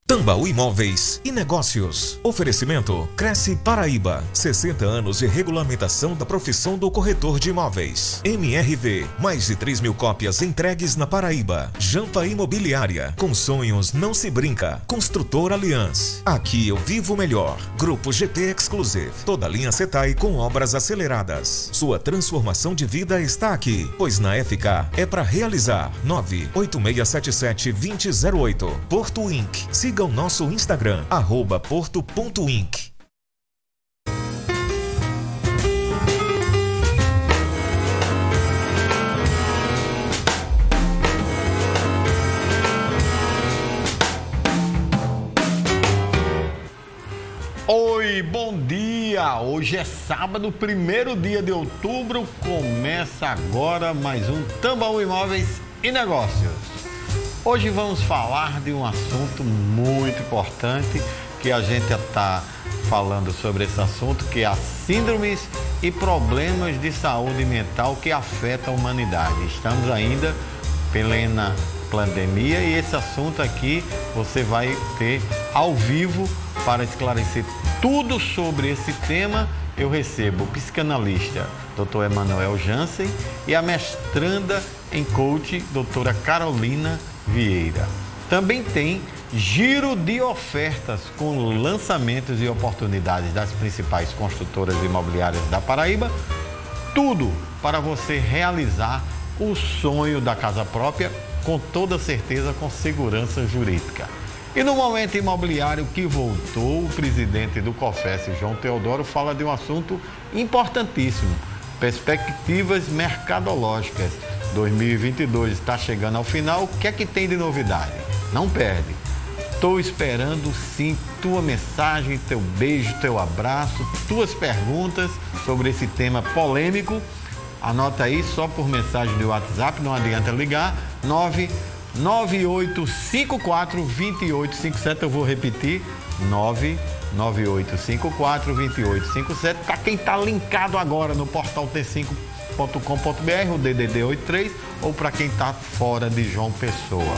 Tambaú Imóveis e Negócios. Oferecimento Cresce Paraíba. 60 anos de regulamentação da profissão do corretor de imóveis. MRV. Mais de 3.000 cópias entregues na Paraíba. Jampa Imobiliária. Com sonhos não se brinca. Construtor Aliança. Aqui eu vivo melhor. Grupo GT Exclusive. Toda linha Setai com obras aceleradas. Sua transformação de vida está aqui. Pois na FK é para realizar. 98677-2008. Porto Inc. Siga o nosso Instagram, @porto.inc. Oi, bom dia! Hoje é sábado, 1º dia de outubro. Começa agora mais um Tambaú Imóveis e Negócios. Hoje vamos falar de um assunto muito importante, que a gente está falando sobre esse assunto, que é as síndromes e problemas de saúde mental que afetam a humanidade. Estamos ainda plena pandemia e esse assunto aqui você vai ter ao vivo para esclarecer tudo sobre esse tema. Eu recebo o psicanalista Dr. Emanuel Jansen e a mestranda em coaching, doutora Carolina Vieira. Também tem giro de ofertas com lançamentos e oportunidades das principais construtoras imobiliárias da Paraíba. Tudo para você realizar o sonho da casa própria com toda certeza, com segurança jurídica. E no Momento Imobiliário que voltou, o presidente do COFES, João Teodoro, fala de um assunto importantíssimo: perspectivas mercadológicas. 2022 está chegando ao final, o que é que tem de novidade? Não perde. Estou esperando sim tua mensagem, teu beijo, teu abraço, tuas perguntas sobre esse tema polêmico. Anota aí, só por mensagem de WhatsApp, não adianta ligar, 998542857, eu vou repetir, 998542857, para quem está linkado agora no portal T5.com.br, o DDD 83, ou para quem está fora de João Pessoa.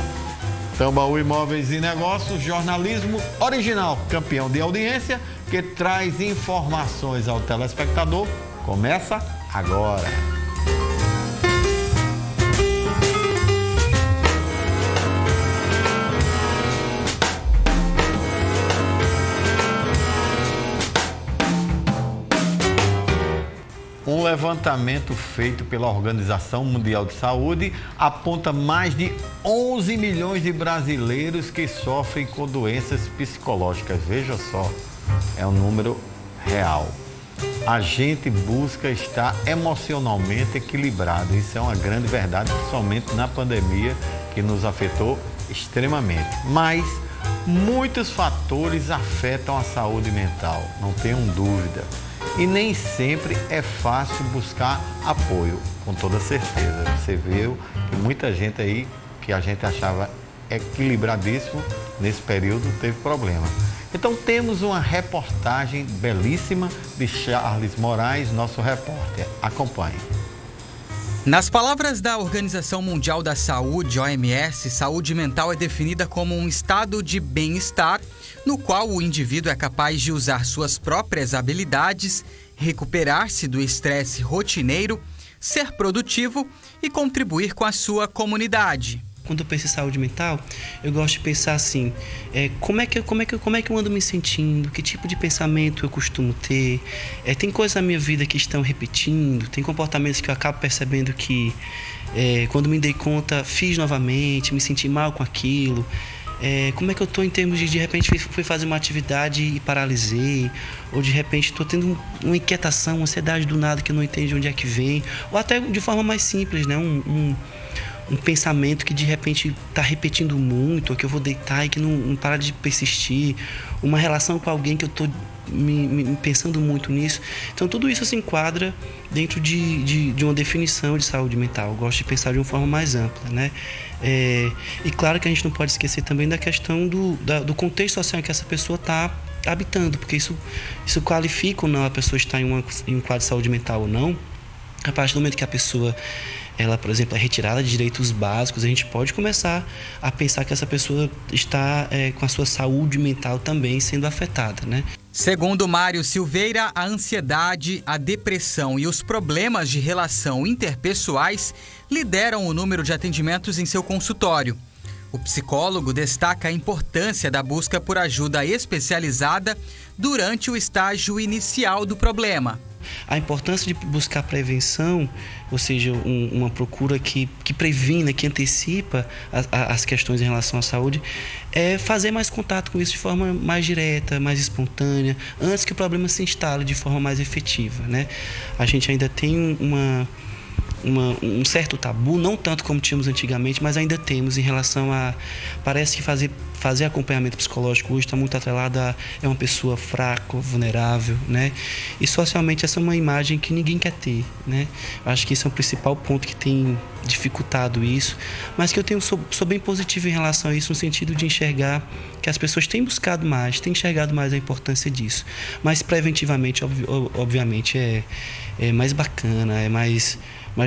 Tambaú Imóveis e Negócios, jornalismo original, campeão de audiência, que traz informações ao telespectador, começa agora. Um levantamento feito pela Organização Mundial de Saúde aponta mais de 11 milhões de brasileiros que sofrem com doenças psicológicas. Veja só, é um número real. A gente busca estar emocionalmente equilibrado. Isso é uma grande verdade, principalmente na pandemia, que nos afetou extremamente. Mas muitos fatores afetam a saúde mental, não tenham dúvida. E nem sempre é fácil buscar apoio, com toda certeza. Você viu que muita gente aí, que a gente achava equilibradíssimo, nesse período teve problema. Então temos uma reportagem belíssima de Charles Moraes, nosso repórter. Acompanhe. Nas palavras da Organização Mundial da Saúde, OMS, saúde mental é definida como um estado de bem-estar no qual o indivíduo é capaz de usar suas próprias habilidades, recuperar-se do estresse rotineiro, ser produtivo e contribuir com a sua comunidade. Quando eu penso em saúde mental, eu gosto de pensar assim, como é que eu ando me sentindo, que tipo de pensamento eu costumo ter, tem coisas na minha vida que estão repetindo, tem comportamentos que eu acabo percebendo que, quando me dei conta, fiz novamente, me senti mal com aquilo, como é que eu estou em termos de repente fui fazer uma atividade e paralisei, ou de repente estou tendo uma inquietação, uma ansiedade do nada que eu não entendo de onde é que vem, ou até de forma mais simples, né? Um pensamento que de repente está repetindo muito, ou que eu vou deitar e que não para de persistir, uma relação com alguém que eu estou me pensando muito nisso. Então tudo isso se enquadra dentro de uma definição de saúde mental. Eu gosto de pensar de uma forma mais ampla, né? E claro que a gente não pode esquecer também da questão do contexto social em que essa pessoa está habitando, porque isso qualifica ou não a pessoa estar em um quadro de saúde mental ou não. A partir do momento que a pessoa ela, por exemplo, é retirada de direitos básicos, a gente pode começar a pensar que essa pessoa está com a sua saúde mental também sendo afetada, né? Segundo Mário Silveira, a ansiedade, a depressão e os problemas de relação interpessoais lideram o número de atendimentos em seu consultório. O psicólogo destaca a importância da busca por ajuda especializada durante o estágio inicial do problema. A importância de buscar prevenção, ou seja, uma procura que previna, que antecipa as questões em relação à saúde, é fazer mais contato com isso de forma mais direta, mais espontânea, antes que o problema se instale de forma mais efetiva, né? A gente ainda tem um certo tabu, não tanto como tínhamos antigamente, mas ainda temos em relação a... Parece que fazer acompanhamento psicológico hoje está muito atrelado a uma pessoa fraca, vulnerável, né? E socialmente essa é uma imagem que ninguém quer ter, né? Acho que esse é o principal ponto que tem dificultado isso, mas que eu sou bem positivo em relação a isso, no sentido de enxergar que as pessoas têm buscado mais, têm enxergado mais a importância disso. Mas preventivamente, obviamente, é mais bacana, é mais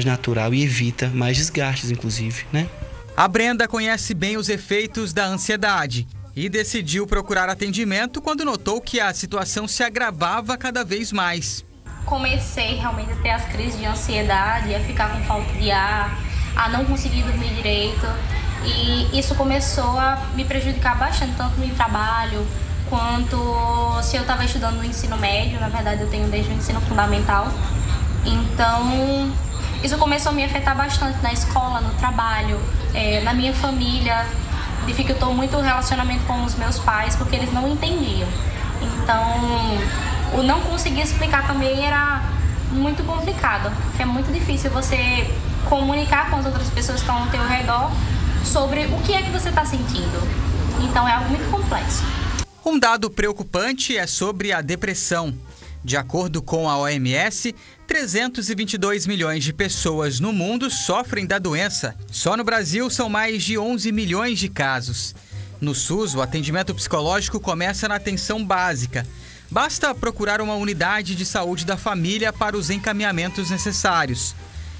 natural e evita mais desgastes, inclusive, né? A Brenda conhece bem os efeitos da ansiedade e decidiu procurar atendimento quando notou que a situação se agravava cada vez mais. Comecei realmente a ter as crises de ansiedade, a ficar com falta de ar, a não conseguir dormir direito, e isso começou a me prejudicar bastante, tanto no trabalho quanto se eu estava estudando no ensino médio. Na verdade, eu tenho desde o ensino fundamental. Então, isso começou a me afetar bastante na escola, no trabalho, na minha família. Dificultou muito o relacionamento com os meus pais, porque eles não entendiam. Então, o não conseguir explicar também era muito complicado. É muito difícil você comunicar com as outras pessoas que estão ao teu redor sobre o que é que você está sentindo. Então, é algo muito complexo. Um dado preocupante é sobre a depressão. De acordo com a OMS, 322 milhões de pessoas no mundo sofrem da doença. Só no Brasil são mais de 11 milhões de casos. No SUS, o atendimento psicológico começa na atenção básica. Basta procurar uma unidade de saúde da família para os encaminhamentos necessários.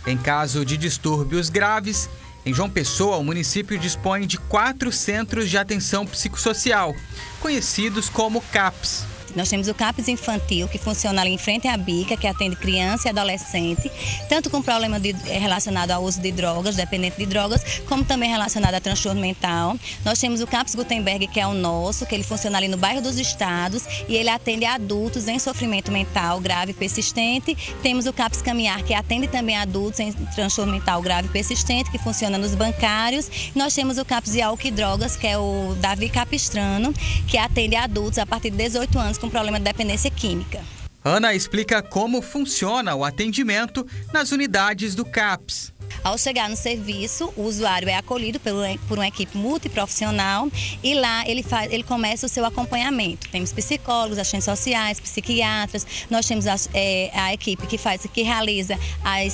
Em caso de distúrbios graves, em João Pessoa, o município dispõe de 4 centros de atenção psicossocial, conhecidos como CAPs. Nós temos o CAPS infantil, que funciona ali em frente à Bica, que atende criança e adolescente, tanto com problema relacionado ao uso de drogas, dependente de drogas, como também relacionado a transtorno mental. Nós temos o CAPS Gutenberg, que é o nosso, que ele funciona ali no bairro dos Estados, e ele atende adultos em sofrimento mental grave e persistente. Temos o CAPS Caminhar, que atende também adultos em transtorno mental grave e persistente, que funciona nos bancários. Nós temos o CAPS de álcool e drogas, que é o Davi Capistrano, que atende adultos a partir de 18 anos com problema de dependência química. Ana explica como funciona o atendimento nas unidades do CAPS. Ao chegar no serviço, o usuário é acolhido por uma equipe multiprofissional e lá ele começa o seu acompanhamento. Temos psicólogos, assistentes sociais, psiquiatras, nós temos a equipe que realiza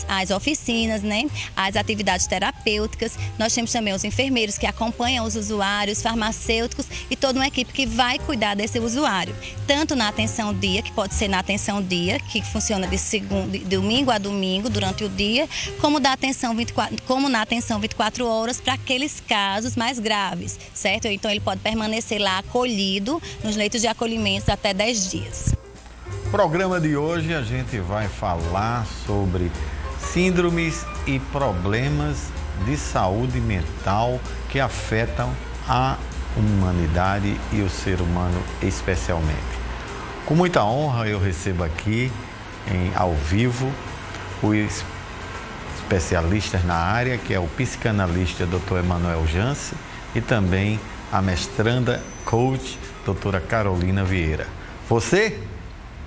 as oficinas, né? As atividades terapêuticas, nós temos também os enfermeiros que acompanham os usuários, farmacêuticos e toda uma equipe que vai cuidar desse usuário. Tanto na atenção dia, que pode ser na atenção dia, que funciona de domingo a domingo durante o dia, como na atenção 24 horas para aqueles casos mais graves, certo? Então ele pode permanecer lá acolhido nos leitos de acolhimento até 10 dias. No programa de hoje a gente vai falar sobre síndromes e problemas de saúde mental que afetam a humanidade e o ser humano especialmente. Com muita honra eu recebo aqui ao vivo os especialistas na área, que é o psicanalista Dr. Emanuel Jance e também a mestranda coach doutora Carolina Vieira. Você,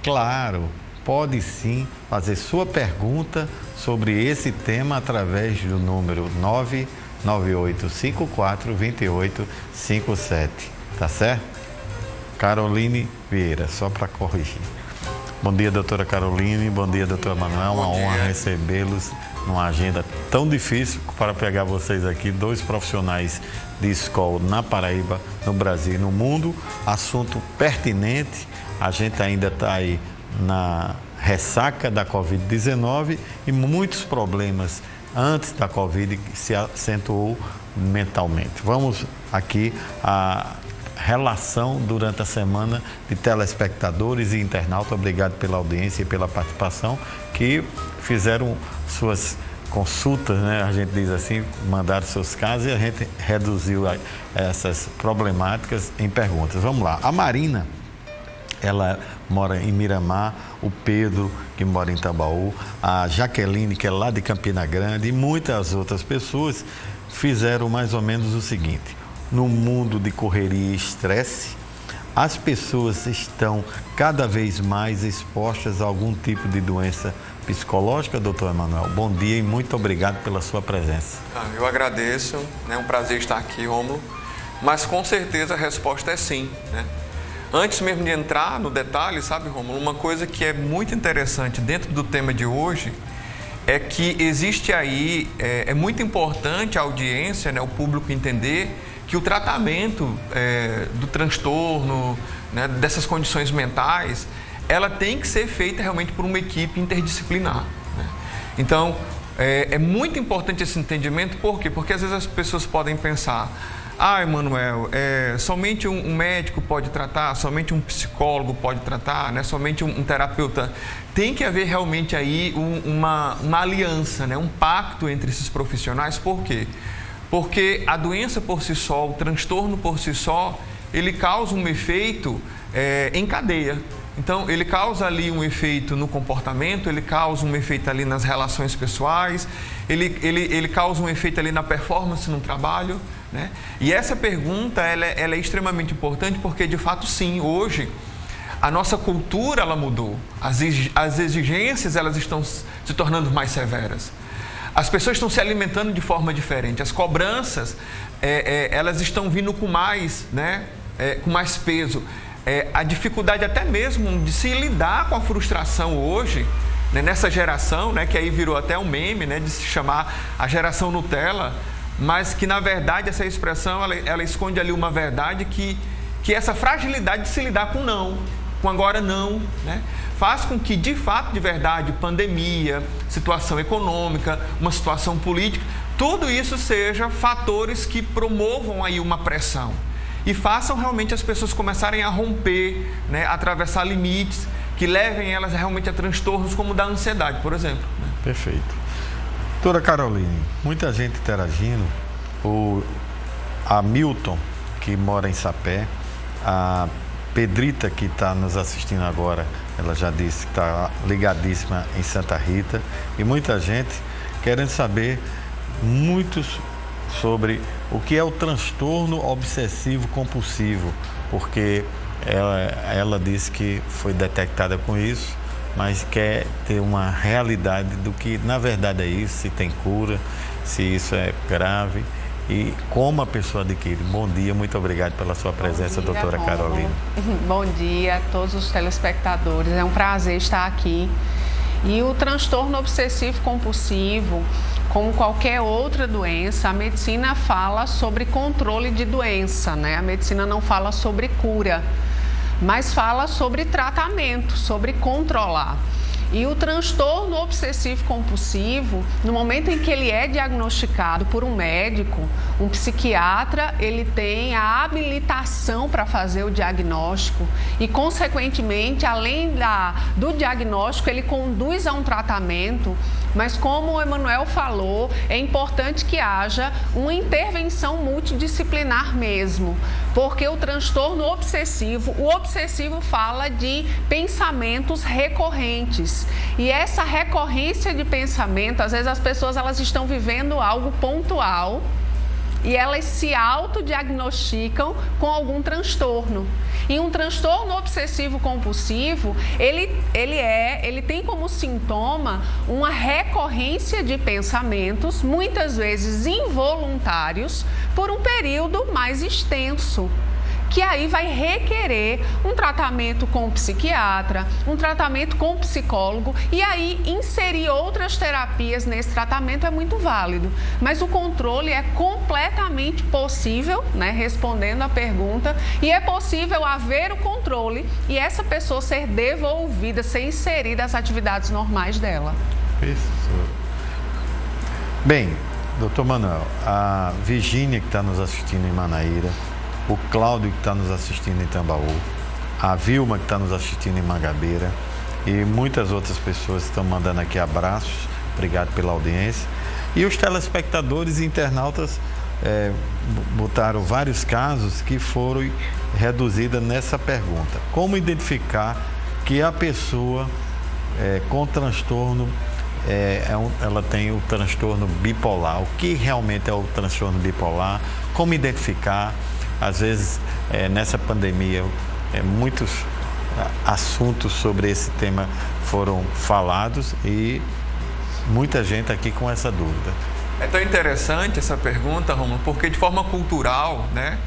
claro, pode sim fazer sua pergunta sobre esse tema através do número 998542857, tá certo? Caroline Vieira, só para corrigir. Bom dia, doutora Caroline, bom dia, doutor Emanuel, uma honra recebê-los numa agenda tão difícil para pegar vocês aqui, 2 profissionais de escola na Paraíba, no Brasil e no mundo. Assunto pertinente, a gente ainda está aí na ressaca da Covid-19 e muitos problemas antes da Covid se acentuou mentalmente. Vamos aqui a relação durante a semana de telespectadores e internautas. Obrigado pela audiência e pela participação, que fizeram suas consultas, né? A gente diz assim, mandaram seus casos e a gente reduziu essas problemáticas em perguntas. Vamos lá. A Marina, ela mora em Miramar, o Pedro, que mora em Tambaú, a Jaqueline, que é lá de Campina Grande, e muitas outras pessoas fizeram mais ou menos o seguinte: no mundo de correria e estresse, as pessoas estão cada vez mais expostas a algum tipo de doença psicológica, doutor Emanuel. Bom dia e muito obrigado pela sua presença. Eu agradeço, é um prazer estar aqui, Rômulo, mas com certeza a resposta é sim, né? Antes mesmo de entrar no detalhe, sabe, Rômulo, uma coisa que é muito interessante dentro do tema de hoje é que existe aí, é muito importante a audiência, né, o público entender que o tratamento do transtorno, né, dessas condições mentais, ela tem que ser feita realmente por uma equipe interdisciplinar, né? Então, é muito importante esse entendimento. Por quê? Porque às vezes as pessoas podem pensar: ah, Emanuel, somente um médico pode tratar, somente um psicólogo pode tratar, né? Somente um terapeuta. Tem que haver realmente aí uma aliança, né? Um pacto entre esses profissionais. Por quê? Porque a doença por si só, o transtorno por si só, ele causa um efeito em cadeia. Então, ele causa ali um efeito no comportamento, ele causa um efeito ali nas relações pessoais, ele causa um efeito ali na performance no trabalho, né? E essa pergunta, ela é extremamente importante porque, de fato, sim, hoje a nossa cultura, ela mudou. As exigências, elas estão se tornando mais severas. As pessoas estão se alimentando de forma diferente. As cobranças, elas estão vindo com mais, né? Com mais peso. A dificuldade até mesmo de se lidar com a frustração hoje, né, nessa geração, né, que aí virou até um meme, né, de se chamar a geração Nutella, mas que na verdade essa expressão ela esconde ali uma verdade que essa fragilidade de se lidar com não, com agora não, né, faz com que de fato, de verdade, pandemia, situação econômica, uma situação política, tudo isso seja fatores que promovam aí uma pressão e façam realmente as pessoas começarem a romper, né, atravessar limites que levem elas realmente a transtornos como o da ansiedade, por exemplo, né? Perfeito. Doutora Caroline, muita gente interagindo, a Milton, que mora em Sapé, a Pedrita, que está nos assistindo agora, ela já disse que está ligadíssima em Santa Rita, e muita gente querendo saber muitos sobre o que é o transtorno obsessivo compulsivo, porque ela disse que foi detectada com isso, mas quer ter uma realidade do que na verdade é isso, se tem cura, se isso é grave e como a pessoa adquire. Bom dia, muito obrigado pela sua presença, doutora Carolina. Bom dia a todos os telespectadores, é um prazer estar aqui. E o transtorno obsessivo compulsivo, como qualquer outra doença, a medicina fala sobre controle de doença, né? A medicina não fala sobre cura, mas fala sobre tratamento, sobre controlar. E o transtorno obsessivo compulsivo, no momento em que ele é diagnosticado por um médico, um psiquiatra, ele tem a habilitação para fazer o diagnóstico e, consequentemente, além do diagnóstico, ele conduz a um tratamento. Mas como o Emanuel falou, é importante que haja uma intervenção multidisciplinar mesmo, porque o transtorno obsessivo, o obsessivo fala de pensamentos recorrentes. E essa recorrência de pensamento, às vezes as pessoas elas estão vivendo algo pontual e elas se autodiagnosticam com algum transtorno. E um transtorno obsessivo compulsivo, ele tem como sintoma uma recorrência de pensamentos, muitas vezes involuntários, por um período mais extenso, que aí vai requerer um tratamento com o psiquiatra, um tratamento com o psicólogo, e aí inserir outras terapias nesse tratamento é muito válido. Mas o controle é completamente possível, né, respondendo à pergunta, e é possível haver o controle e essa pessoa ser devolvida, ser inserida às atividades normais dela. Isso. Bem, doutor Manuel, a Virgínia que está nos assistindo em Manaíra, o Cláudio que está nos assistindo em Tambaú, a Vilma que está nos assistindo em Mangabeira e muitas outras pessoas estão mandando aqui abraços, obrigado pela audiência. E os telespectadores e internautas botaram vários casos que foram reduzidos nessa pergunta. Como identificar que a pessoa com transtorno, ela tem o transtorno bipolar? O que realmente é o transtorno bipolar? Como identificar? Às vezes, nessa pandemia, muitos assuntos sobre esse tema foram falados e muita gente aqui com essa dúvida. É tão interessante essa pergunta, Romulo, porque de forma cultural, né,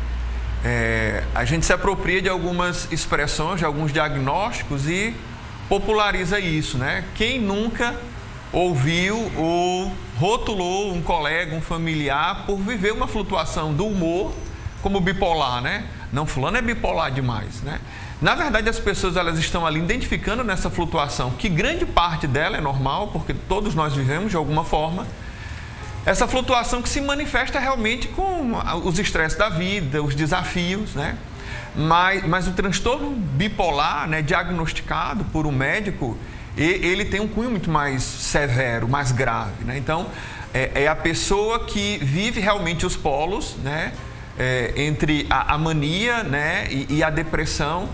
a gente se apropria de algumas expressões, de alguns diagnósticos e populariza isso, né? Quem nunca ouviu ou rotulou um colega, um familiar por viver uma flutuação do humor como bipolar, né? Não, fulano é bipolar demais, né? Na verdade, as pessoas elas estão ali identificando nessa flutuação, que grande parte dela é normal, porque todos nós vivemos de alguma forma, essa flutuação que se manifesta realmente com os estresses da vida, os desafios, né? Mas o transtorno bipolar, né, diagnosticado por um médico, ele tem um cunho muito mais severo, mais grave, né? Então, é a pessoa que vive realmente os polos, né, entre a mania, né, e a depressão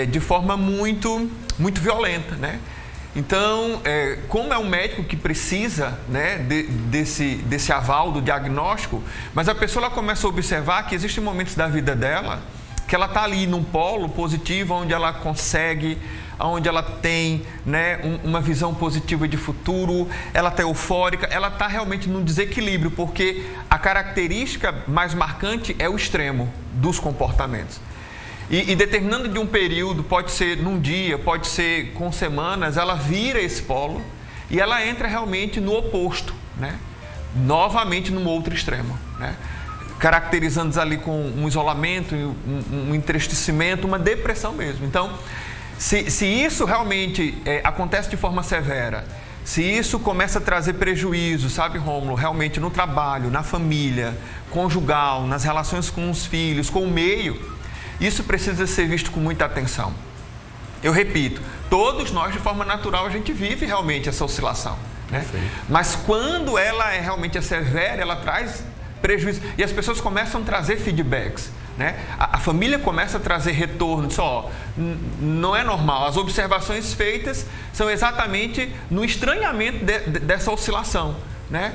de forma muito, muito violenta, né? Então, como é um médico que precisa, né, desse aval do diagnóstico, mas a pessoa ela começa a observar que existem momentos da vida dela que ela está ali num polo positivo, onde ela consegue, onde ela tem, né, uma visão positiva de futuro, ela está eufórica, ela está realmente num desequilíbrio, porque a característica mais marcante é o extremo dos comportamentos. E determinando de um período, pode ser num dia, pode ser com semanas, ela vira esse polo e ela entra realmente no oposto, né? Novamente num outro extremo, né? Caracterizando ali com um isolamento, um entristecimento, uma depressão mesmo. Então, se isso realmente acontece de forma severa, se isso começa a trazer prejuízo, sabe, Rômulo, realmente no trabalho, na família, conjugal, nas relações com os filhos, com o meio, isso precisa ser visto com muita atenção. Eu repito, todos nós, de forma natural, a gente vive realmente essa oscilação, né? Mas quando ela realmente severa, ela traz prejuízo. E as pessoas começam a trazer feedbacks, né? A família começa a trazer retorno. Diz, não é normal. As observações feitas são exatamente no estranhamento dessa oscilação, né?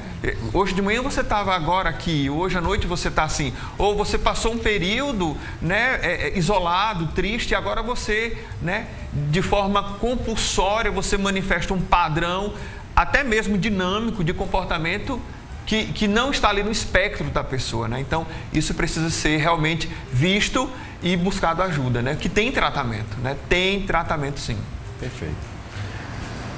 Hoje de manhã você estava agora aqui, hoje à noite você está assim, ou você passou um período, né, isolado, triste, e agora você, né, de forma compulsória, você manifesta um padrão, até mesmo dinâmico de comportamento que não está ali no espectro da pessoa, né? Então, isso precisa ser realmente visto e buscado ajuda, né? Que tem tratamento, né? Tem tratamento, sim. Perfeito.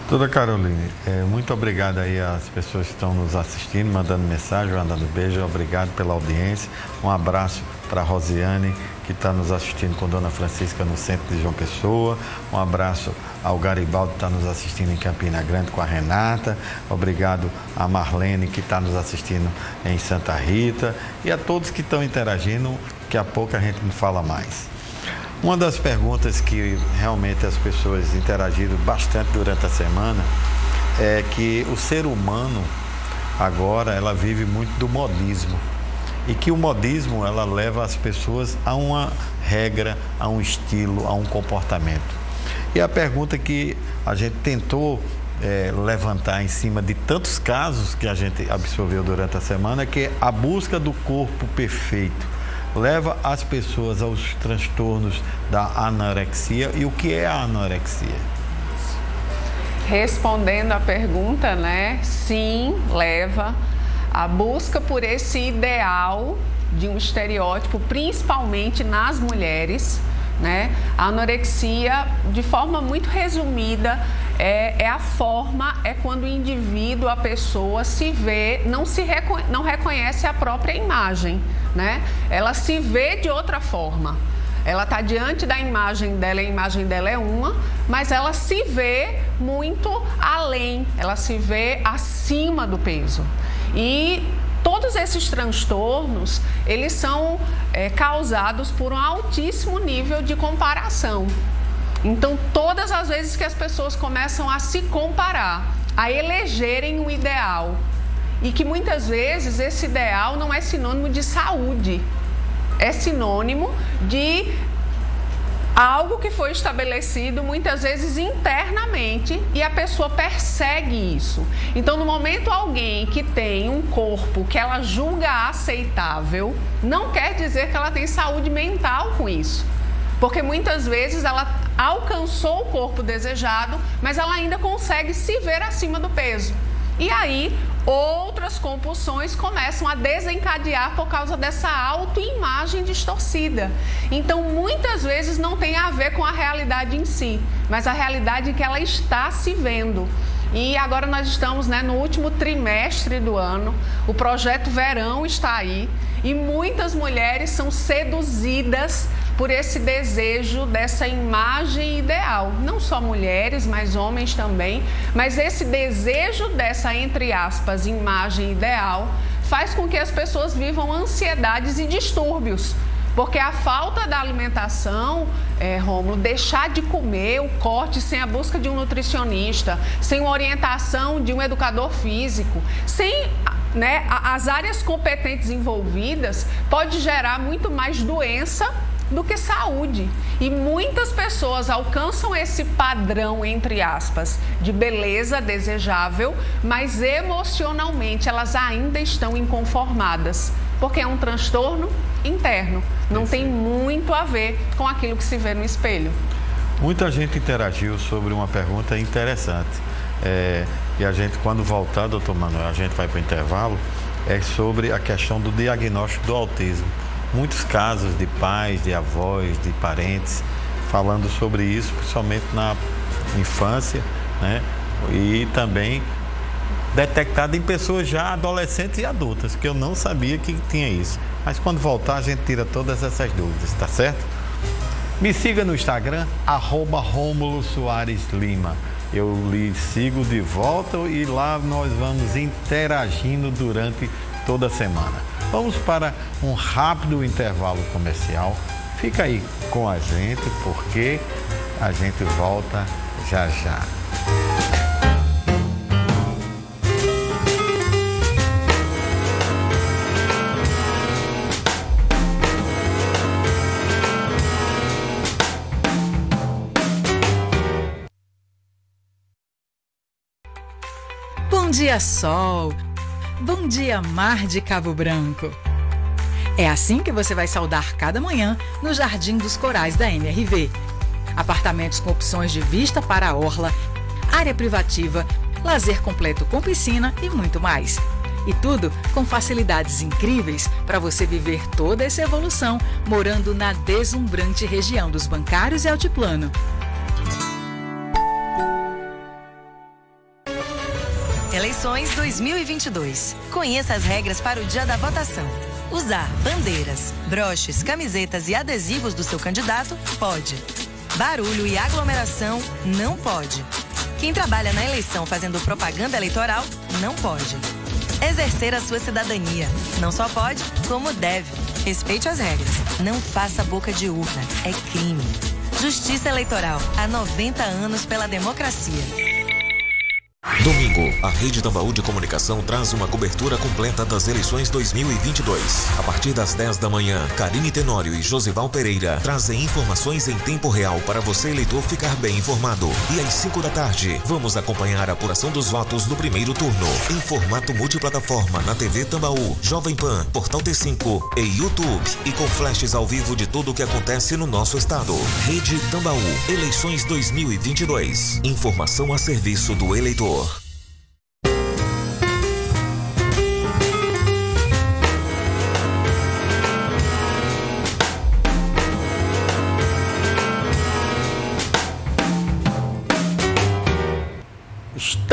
Doutora Caroline, muito obrigado aí às pessoas que estão nos assistindo, mandando mensagem, mandando beijo, obrigado pela audiência. Um abraço para a Rosiane, que está nos assistindo com Dona Francisca no centro de João Pessoa. Um abraço ao Garibaldo, que está nos assistindo em Campina Grande com a Renata. Obrigado a Marlene, que está nos assistindo em Santa Rita. E a todos que estão interagindo, que a pouco a gente não fala mais. Uma das perguntas que realmente as pessoas interagiram bastante durante a semana é que o ser humano, agora, ela vive muito do modismo. E que o modismo, ela leva as pessoas a uma regra, a um estilo, a um comportamento. E a pergunta que a gente tentou levantar em cima de tantos casos que a gente absorveu durante a semana é que a busca do corpo perfeito leva as pessoas aos transtornos da anorexia. E o que é a anorexia? Respondendo à pergunta, né? Sim, leva. A busca por esse ideal de um estereótipo, principalmente nas mulheres, né? A anorexia, de forma muito resumida, é quando o indivíduo, a pessoa se vê, não reconhece a própria imagem, né? Ela se vê de outra forma. Ela está diante da imagem dela, a imagem dela é uma, mas ela se vê muito além, ela se vê acima do peso. E todos esses transtornos, eles são causados por um altíssimo nível de comparação. Então, todas as vezes que as pessoas começam a se comparar, a elegerem um ideal, e que muitas vezes esse ideal não é sinônimo de saúde, é sinônimo de algo que foi estabelecido muitas vezes internamente e a pessoa persegue isso. Então, no momento alguém que tem um corpo que ela julga aceitável, não quer dizer que ela tem saúde mental com isso. Porque muitas vezes ela alcançou o corpo desejado, mas ela ainda consegue se ver acima do peso. E aí, outras compulsões começam a desencadear por causa dessa autoimagem distorcida. Então, muitas vezes não tem a ver com a realidade em si, mas a realidade que ela está se vendo. E agora nós estamos, no último trimestre do ano, o projeto Verão está aí e muitas mulheres são seduzidas por esse desejo dessa imagem ideal. Não só mulheres, mas homens também. Mas esse desejo dessa, entre aspas, imagem ideal faz com que as pessoas vivam ansiedades e distúrbios. Porque a falta da alimentação, Rômulo, deixar de comer, o corte sem a busca de um nutricionista, sem uma orientação de um educador físico, sem as áreas competentes envolvidas, pode gerar muito mais doença do que saúde. E muitas pessoas alcançam esse padrão, entre aspas, de beleza desejável, mas emocionalmente elas ainda estão inconformadas, porque é um transtorno interno, não tem muito a ver com aquilo que se vê no espelho. Muita gente interagiu sobre uma pergunta interessante. E a gente, quando voltar, doutor Manuel, a gente vai para o intervalo, é sobre a questão do diagnóstico do autismo. Muitos casos de pais, de avós, de parentes falando sobre isso, principalmente na infância, e também detectado em pessoas já adolescentes e adultas, que eu não sabia que tinha isso. Mas quando voltar a gente tira todas essas dúvidas, tá certo? Me siga no Instagram, @Rômulo Soares Lima. Eu lhe sigo de volta e lá nós vamos interagindo durante toda a semana. Vamos para um rápido intervalo comercial. Fica aí com a gente, porque a gente volta já já. Bom dia, sol! Bom dia, mar de Cabo Branco! É assim que você vai saudar cada manhã no Jardim dos Corais da MRV. Apartamentos com opções de vista para a orla, área privativa, lazer completo com piscina e muito mais. E tudo com facilidades incríveis para você viver toda essa evolução morando na deslumbrante região dos Bancários e Altiplano. Eleições 2022. Conheça as regras para o dia da votação. Usar bandeiras, broches, camisetas e adesivos do seu candidato pode. Barulho e aglomeração não pode. Quem trabalha na eleição fazendo propaganda eleitoral não pode. Exercer a sua cidadania não só pode, como deve. Respeite as regras. Não faça boca de urna. É crime. Justiça Eleitoral. Há 90 anos pela democracia. Domingo, a Rede Tambaú de Comunicação traz uma cobertura completa das eleições 2022. A partir das 10 da manhã, Karine Tenório e Josival Pereira trazem informações em tempo real para você, eleitor, ficar bem informado. E às 5 da tarde, vamos acompanhar a apuração dos votos no primeiro turno, em formato multiplataforma na TV Tambaú, Jovem Pan, Portal T5 e YouTube, e com flashes ao vivo de tudo o que acontece no nosso estado. Rede Tambaú, eleições 2022. Informação a serviço do eleitor.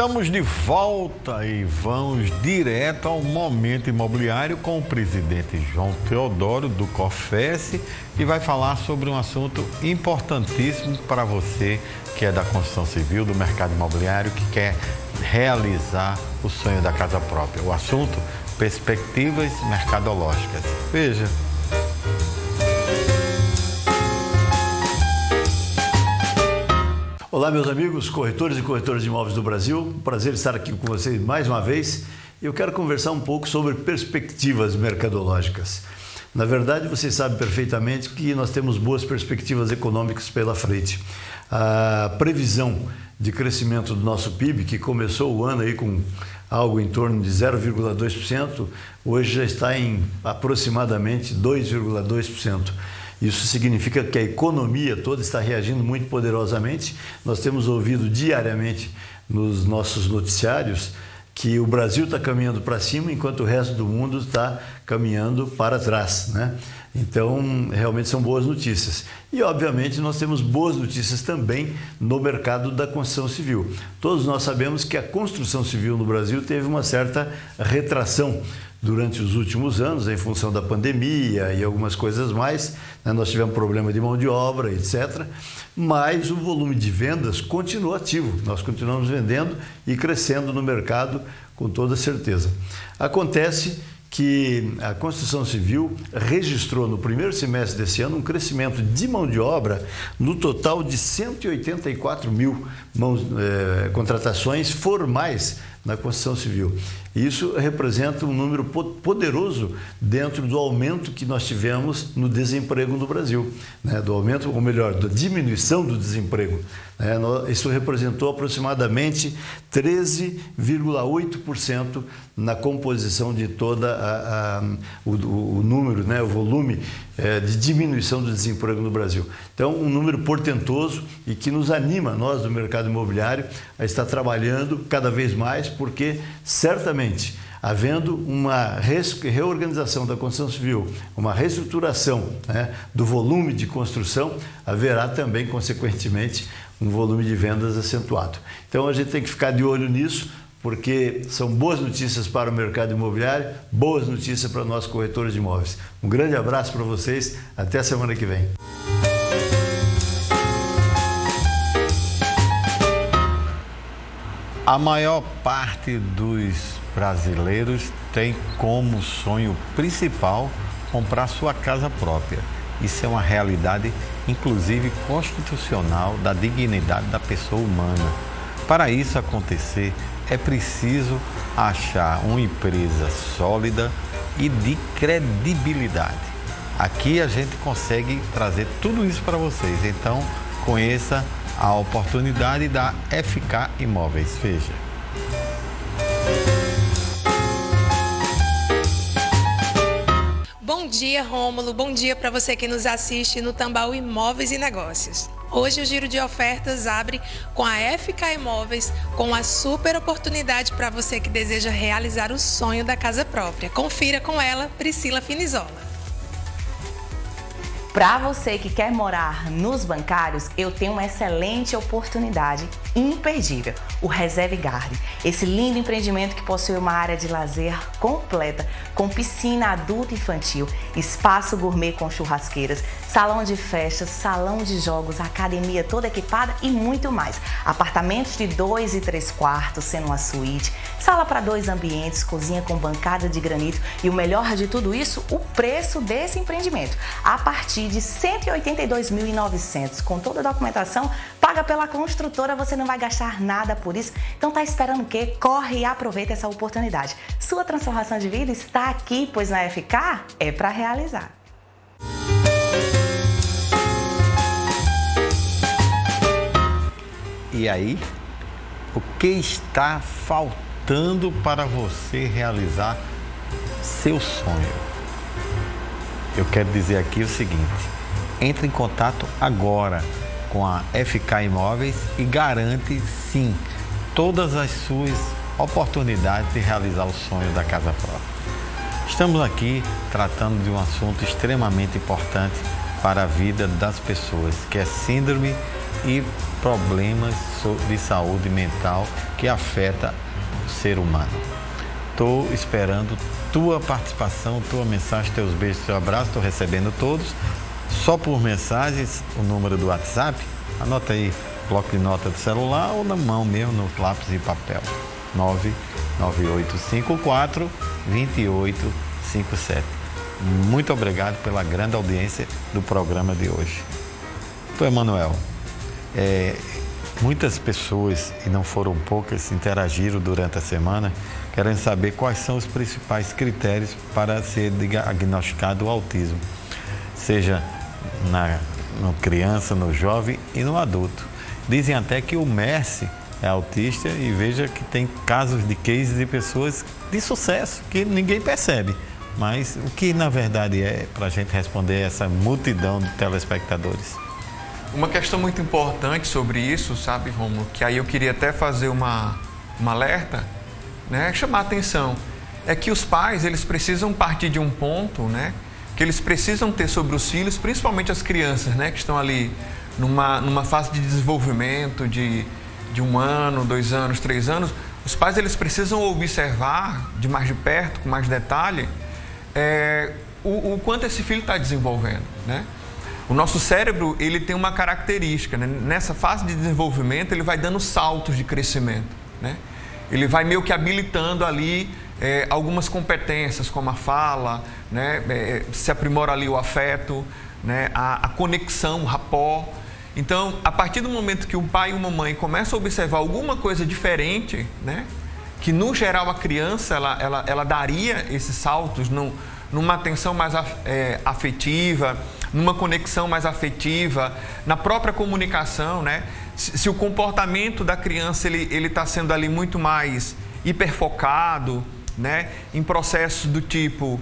Estamos de volta e vamos direto ao Momento Imobiliário com o presidente João Teodoro do COFES, que vai falar sobre um assunto importantíssimo para você que é da construção civil, do mercado imobiliário, que quer realizar o sonho da casa própria. O assunto, perspectivas mercadológicas. Veja. Olá, meus amigos, corretores e corretoras de imóveis do Brasil. Um prazer estar aqui com vocês mais uma vez. Eu quero conversar um pouco sobre perspectivas mercadológicas. Na verdade, vocês sabem perfeitamente que nós temos boas perspectivas econômicas pela frente. A previsão de crescimento do nosso PIB, que começou o ano aí com algo em torno de 0,2%, hoje já está em aproximadamente 2,2%. Isso significa que a economia toda está reagindo muito poderosamente. Nós temos ouvido diariamente nos nossos noticiários que o Brasil está caminhando para cima, enquanto o resto do mundo está caminhando para trás, né? Então, realmente são boas notícias. E, obviamente, nós temos boas notícias também no mercado da construção civil. Todos nós sabemos que a construção civil no Brasil teve uma certa retração durante os últimos anos, em função da pandemia e algumas coisas mais, né? Nós tivemos problema de mão de obra, etc. Mas o volume de vendas continua ativo. Nós continuamos vendendo e crescendo no mercado com toda certeza. Acontece que a construção civil registrou no primeiro semestre desse ano um crescimento de mão de obra no total de 184 mil contratações formais na construção civil. Isso representa um número poderoso dentro do aumento que nós tivemos no desemprego no Brasil, né? Do aumento, ou melhor, da diminuição do desemprego, né? Isso representou aproximadamente 13,8% na composição de toda o número, né? O volume de diminuição do desemprego no Brasil. Então, um número portentoso e que nos anima, nós do mercado imobiliário, a estar trabalhando cada vez mais, porque certamente, havendo uma reorganização da construção civil, uma reestruturação, né, do volume de construção, haverá também, consequentemente, um volume de vendas acentuado. Então, a gente tem que ficar de olho nisso, porque são boas notícias para o mercado imobiliário, boas notícias para nós corretores de imóveis. Um grande abraço para vocês, até a semana que vem. A maior parte dos brasileiros tem como sonho principal comprar sua casa própria. Isso é uma realidade, inclusive constitucional, da dignidade da pessoa humana. Para isso acontecer, é preciso achar uma empresa sólida e de credibilidade. Aqui a gente consegue trazer tudo isso para vocês. Então, conheça a oportunidade da FK Imóveis. Veja. Bom dia, Rômulo. Bom dia para você que nos assiste no Tambaú Imóveis e Negócios. Hoje o Giro de Ofertas abre com a FK Imóveis, com uma super oportunidade para você que deseja realizar o sonho da casa própria. Confira com ela, Priscila Finizola. Para você que quer morar nos bancários, eu tenho uma excelente oportunidade, imperdível, o Reserve Garden. Esse lindo empreendimento que possui uma área de lazer completa, com piscina adulta e infantil, espaço gourmet com churrasqueiras, salão de festas, salão de jogos, academia toda equipada e muito mais. Apartamentos de 2 e 3 quartos, sendo uma suíte, sala para 2 ambientes, cozinha com bancada de granito e o melhor de tudo isso, o preço desse empreendimento. A partir de R$ 182.900, com toda a documentação paga pela construtora, você não vai gastar nada por isso. Então tá esperando o quê? Corre e aproveita essa oportunidade. Sua transformação de vida está aqui, pois na FK é para realizar. E aí, o que está faltando para você realizar seu sonho? Eu quero dizer aqui o seguinte: entre em contato agora com a FK Imóveis e garante, sim, todas as suas oportunidades de realizar o sonho da casa própria. Estamos aqui tratando de um assunto extremamente importante para a vida das pessoas, que é síndrome e problemas de saúde mental que afeta o ser humano. Estou esperando tua participação, tua mensagem, teus beijos, teu abraço. Estou recebendo todos, só por mensagens, o número do WhatsApp. Anota aí, bloco de nota do celular ou na mão mesmo, no lápis e papel. 99854-2857. Muito obrigado pela grande audiência do programa de hoje. Doutor Emanuel, muitas pessoas, e não foram poucas, interagiram durante a semana, querendo saber quais são os principais critérios para ser diagnosticado o autismo, seja no criança, no jovem e no adulto. Dizem até que o Messi é autista e veja que tem casos de cases de pessoas de sucesso que ninguém percebe. Mas o que na verdade é para a gente responder essa multidão de telespectadores? Uma questão muito importante sobre isso, sabe, Rômulo, que aí eu queria até fazer um alerta, né, chamar a atenção, é que os pais, eles precisam partir de um ponto, né, que eles precisam ter sobre os filhos, principalmente as crianças, né, que estão ali numa fase de desenvolvimento de 1 ano, 2 anos, 3 anos. Os pais, eles precisam observar de mais de perto, com mais detalhe, o quanto esse filho está desenvolvendo, né? O nosso cérebro, ele tem uma característica, né? Nessa fase de desenvolvimento, ele vai dando saltos de crescimento, né? Ele vai meio que habilitando ali algumas competências, como a fala, né? Se aprimora ali o afeto, né? A conexão, o rapport. Então, a partir do momento que um pai e uma mãe começam a observar alguma coisa diferente, né? Que no geral a criança, ela daria esses saltos numa atenção mais afetiva, numa conexão mais afetiva, na própria comunicação, né? Se o comportamento da criança ele está sendo ali muito mais hiperfocado, né? Em processos do tipo,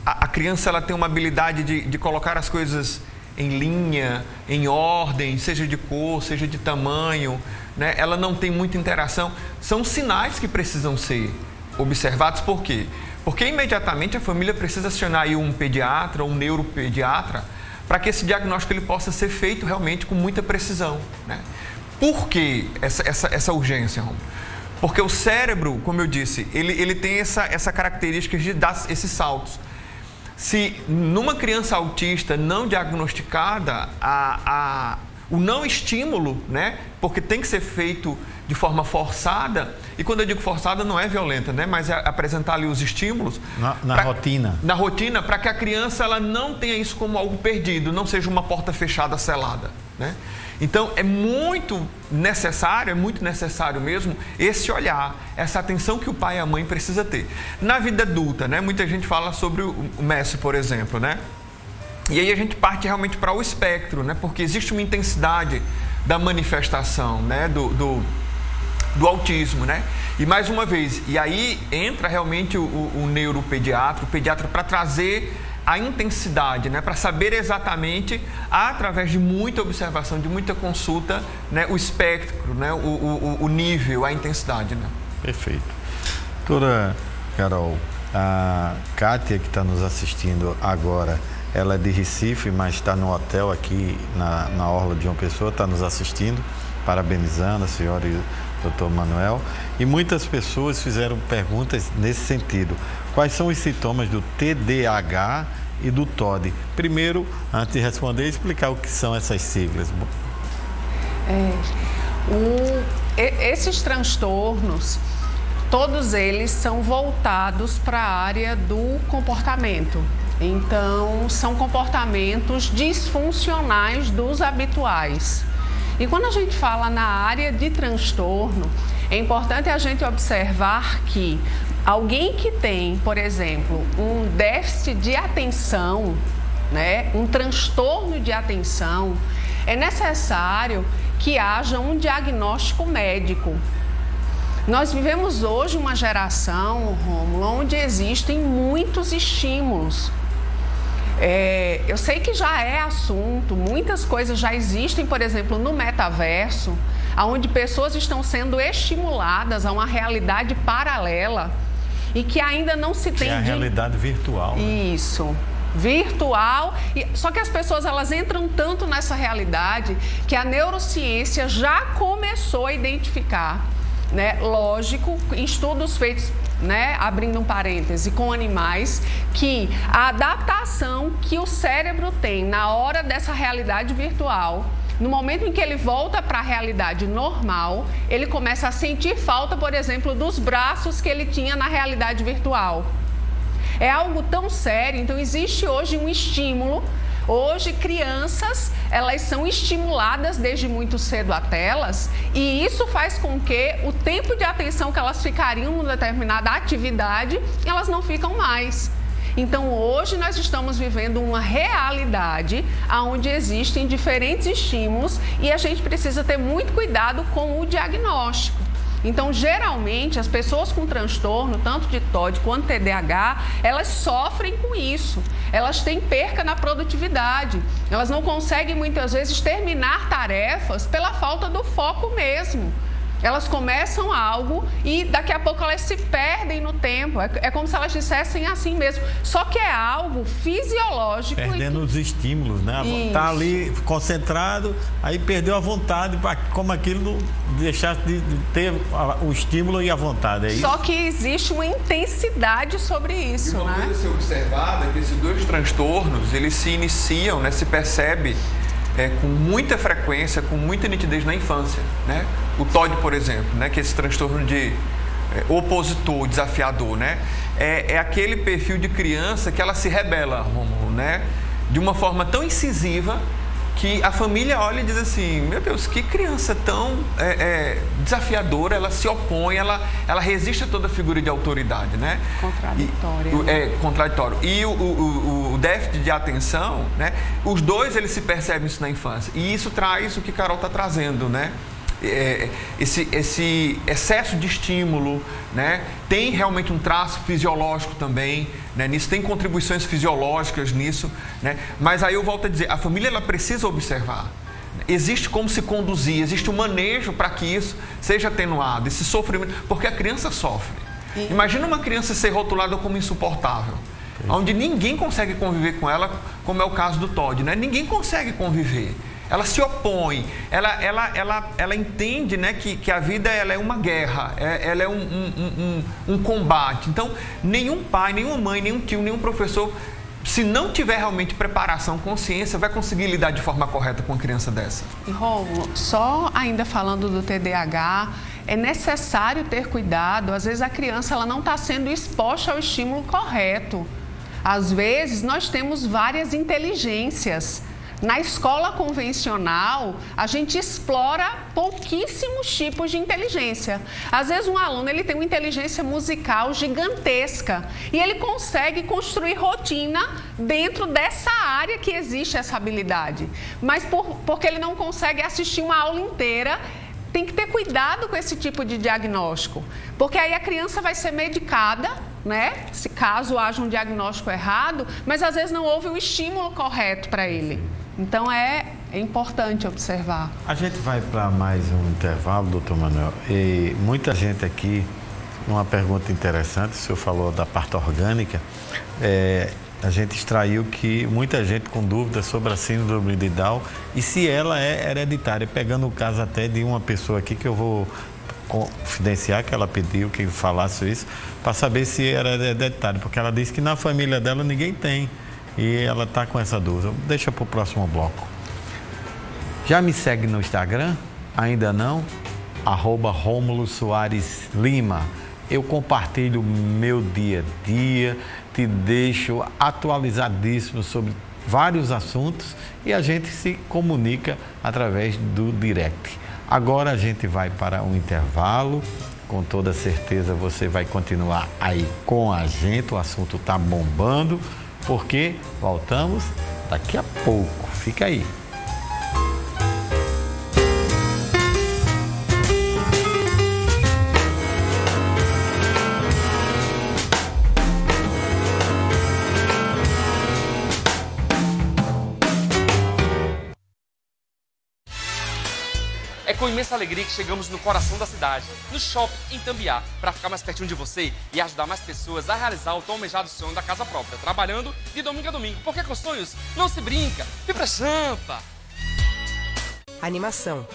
a criança ela tem uma habilidade de colocar as coisas em linha, em ordem, seja de cor, seja de tamanho, né? Ela não tem muita interação. São sinais que precisam ser observados. Por quê? Porque imediatamente a família precisa acionar aí um pediatra ou um neuropediatra para que esse diagnóstico ele possa ser feito realmente com muita precisão, né? Por que essa urgência, Romulo? Porque o cérebro, como eu disse, ele tem essa característica de dar esses saltos. Se numa criança autista não diagnosticada, o não estímulo, né? Porque tem que ser feito de forma forçada, e quando eu digo forçada não é violenta, né? Mas é apresentar ali os estímulos. Na rotina. Na rotina, para que a criança ela não tenha isso como algo perdido, não seja uma porta fechada, selada, né? Então, é muito necessário mesmo esse olhar, essa atenção que o pai e a mãe precisam ter. Na vida adulta, né? Muita gente fala sobre o Messi, por exemplo, né? E aí a gente parte realmente para o espectro, né? Porque existe uma intensidade da manifestação, né? Do autismo, né? E mais uma vez, e aí entra realmente o neuropediatra, o pediatra para trazer a intensidade, né? Para saber exatamente, através de muita observação, de muita consulta, né? O espectro, né? O nível, a intensidade, né? Perfeito. Doutora Carol, a Kátia, que está nos assistindo agora, ela é de Recife, mas está no hotel aqui na Orla de João Pessoa, está nos assistindo, parabenizando a senhora e o doutor Manuel. E muitas pessoas fizeram perguntas nesse sentido. Quais são os sintomas do TDAH e do TOD? Primeiro, antes de responder, explicar o que são essas siglas. Esses transtornos, todos eles são voltados para a área do comportamento. Então, são comportamentos disfuncionais dos habituais. E quando a gente fala na área de transtorno, é importante a gente observar que alguém que tem, por exemplo, um déficit de atenção, né, um transtorno de atenção, é necessário que haja um diagnóstico médico. Nós vivemos hoje uma geração, Rômulo, onde existem muitos estímulos. Eu sei que já é assunto, muitas coisas já existem, por exemplo, no metaverso, onde pessoas estão sendo estimuladas a uma realidade paralela e que ainda não se tem... É a realidade virtual. Né? Isso. virtual. Só que as pessoas elas entram tanto nessa realidade que a neurociência já começou a identificar, né? Lógico, em estudos feitos, né, abrindo um parêntese, com animais, que a adaptação que o cérebro tem na hora dessa realidade virtual, no momento em que ele volta para a realidade normal, ele começa a sentir falta, por exemplo, dos braços que ele tinha na realidade virtual. É algo tão sério, então existe hoje um estímulo. Hoje, crianças, elas são estimuladas desde muito cedo a telas e isso faz com que o tempo de atenção que elas ficariam em uma determinada atividade, elas não ficam mais. Então, hoje nós estamos vivendo uma realidade onde existem diferentes estímulos e a gente precisa ter muito cuidado com o diagnóstico. Então, geralmente, as pessoas com transtorno, tanto de TOD quanto TDAH, elas sofrem com isso. Elas têm perca na produtividade. Elas não conseguem, muitas vezes, terminar tarefas pela falta do foco mesmo. Elas começam algo e daqui a pouco elas se perdem no tempo. É como se elas dissessem assim mesmo. Só que é algo fisiológico. Perdendo os estímulos, né? Tá ali concentrado, aí perdeu a vontade, como aquilo não deixasse de ter o estímulo e a vontade. É isso? Só que existe uma intensidade sobre isso, e uma né? coisa a ser observada é que esses dois transtornos, eles se iniciam, né? Se percebe com muita frequência, com muita nitidez na infância, né? O TOD, por exemplo, né? Que é esse transtorno de opositor, desafiador, né? É aquele perfil de criança que ela se rebela, Rômulo, né? De uma forma tão incisiva que a família olha e diz assim, meu Deus, que criança tão desafiadora, ela se opõe, ela resiste a toda figura de autoridade, né? Contraditória. Contraditório. E o déficit de atenção, né? Os dois, eles se percebem isso na infância. E isso traz o que Carol está trazendo, né? Esse excesso de estímulo, né? Tem realmente um traço fisiológico também, né? Nisso tem contribuições fisiológicas nisso, né? Mas aí eu volto a dizer, a família ela precisa observar. Existe como se conduzir, existe um manejo para que isso seja atenuado, esse sofrimento, porque a criança sofre. Imagina uma criança ser rotulada como insuportável, onde ninguém consegue conviver com ela, como é o caso do TOD, né? Ninguém consegue conviver. Ela se opõe, ela entende, né, que a vida ela é uma guerra, ela é um combate. Então, nenhum pai, nenhuma mãe, nenhum tio, nenhum professor, se não tiver realmente preparação, consciência, vai conseguir lidar de forma correta com uma criança dessa. E Rômulo, só ainda falando do TDAH, é necessário ter cuidado. Às vezes a criança ela não está sendo exposta ao estímulo correto. Às vezes nós temos várias inteligências. Na escola convencional, a gente explora pouquíssimos tipos de inteligência. Às vezes um aluno ele tem uma inteligência musical gigantesca e ele consegue construir rotina dentro dessa área que existe essa habilidade. Mas porque ele não consegue assistir uma aula inteira, tem que ter cuidado com esse tipo de diagnóstico, porque aí a criança vai ser medicada, né? Se caso haja um diagnóstico errado, mas às vezes não houve o estímulo correto para ele. Então é importante observar. A gente vai para mais um intervalo, doutor Manuel, e muita gente aqui, uma pergunta interessante, o senhor falou da parte orgânica, a gente extraiu que muita gente com dúvidas sobre a síndrome de Down e se ela é hereditária, pegando o caso até de uma pessoa aqui que eu vou confidenciar, que ela pediu que falasse isso, para saber se era hereditário, porque ela disse que na família dela ninguém tem. E ela está com essa dúvida. Deixa para o próximo bloco. Já me segue no Instagram? Ainda não? @Rômulo Soares Lima. Eu compartilho meu dia a dia, te deixo atualizadíssimo sobre vários assuntos e a gente se comunica através do direct. Agora a gente vai para um intervalo. Com toda certeza você vai continuar aí com a gente. O assunto está bombando. Porque voltamos daqui a pouco. Fica aí. É com imensa alegria que chegamos no coração da cidade, no shopping em Tambiá, para ficar mais pertinho de você e ajudar mais pessoas a realizar o tão almejado sonho da casa própria, trabalhando de domingo a domingo, porque com sonhos não se brinca. Vibra Champa! Animação.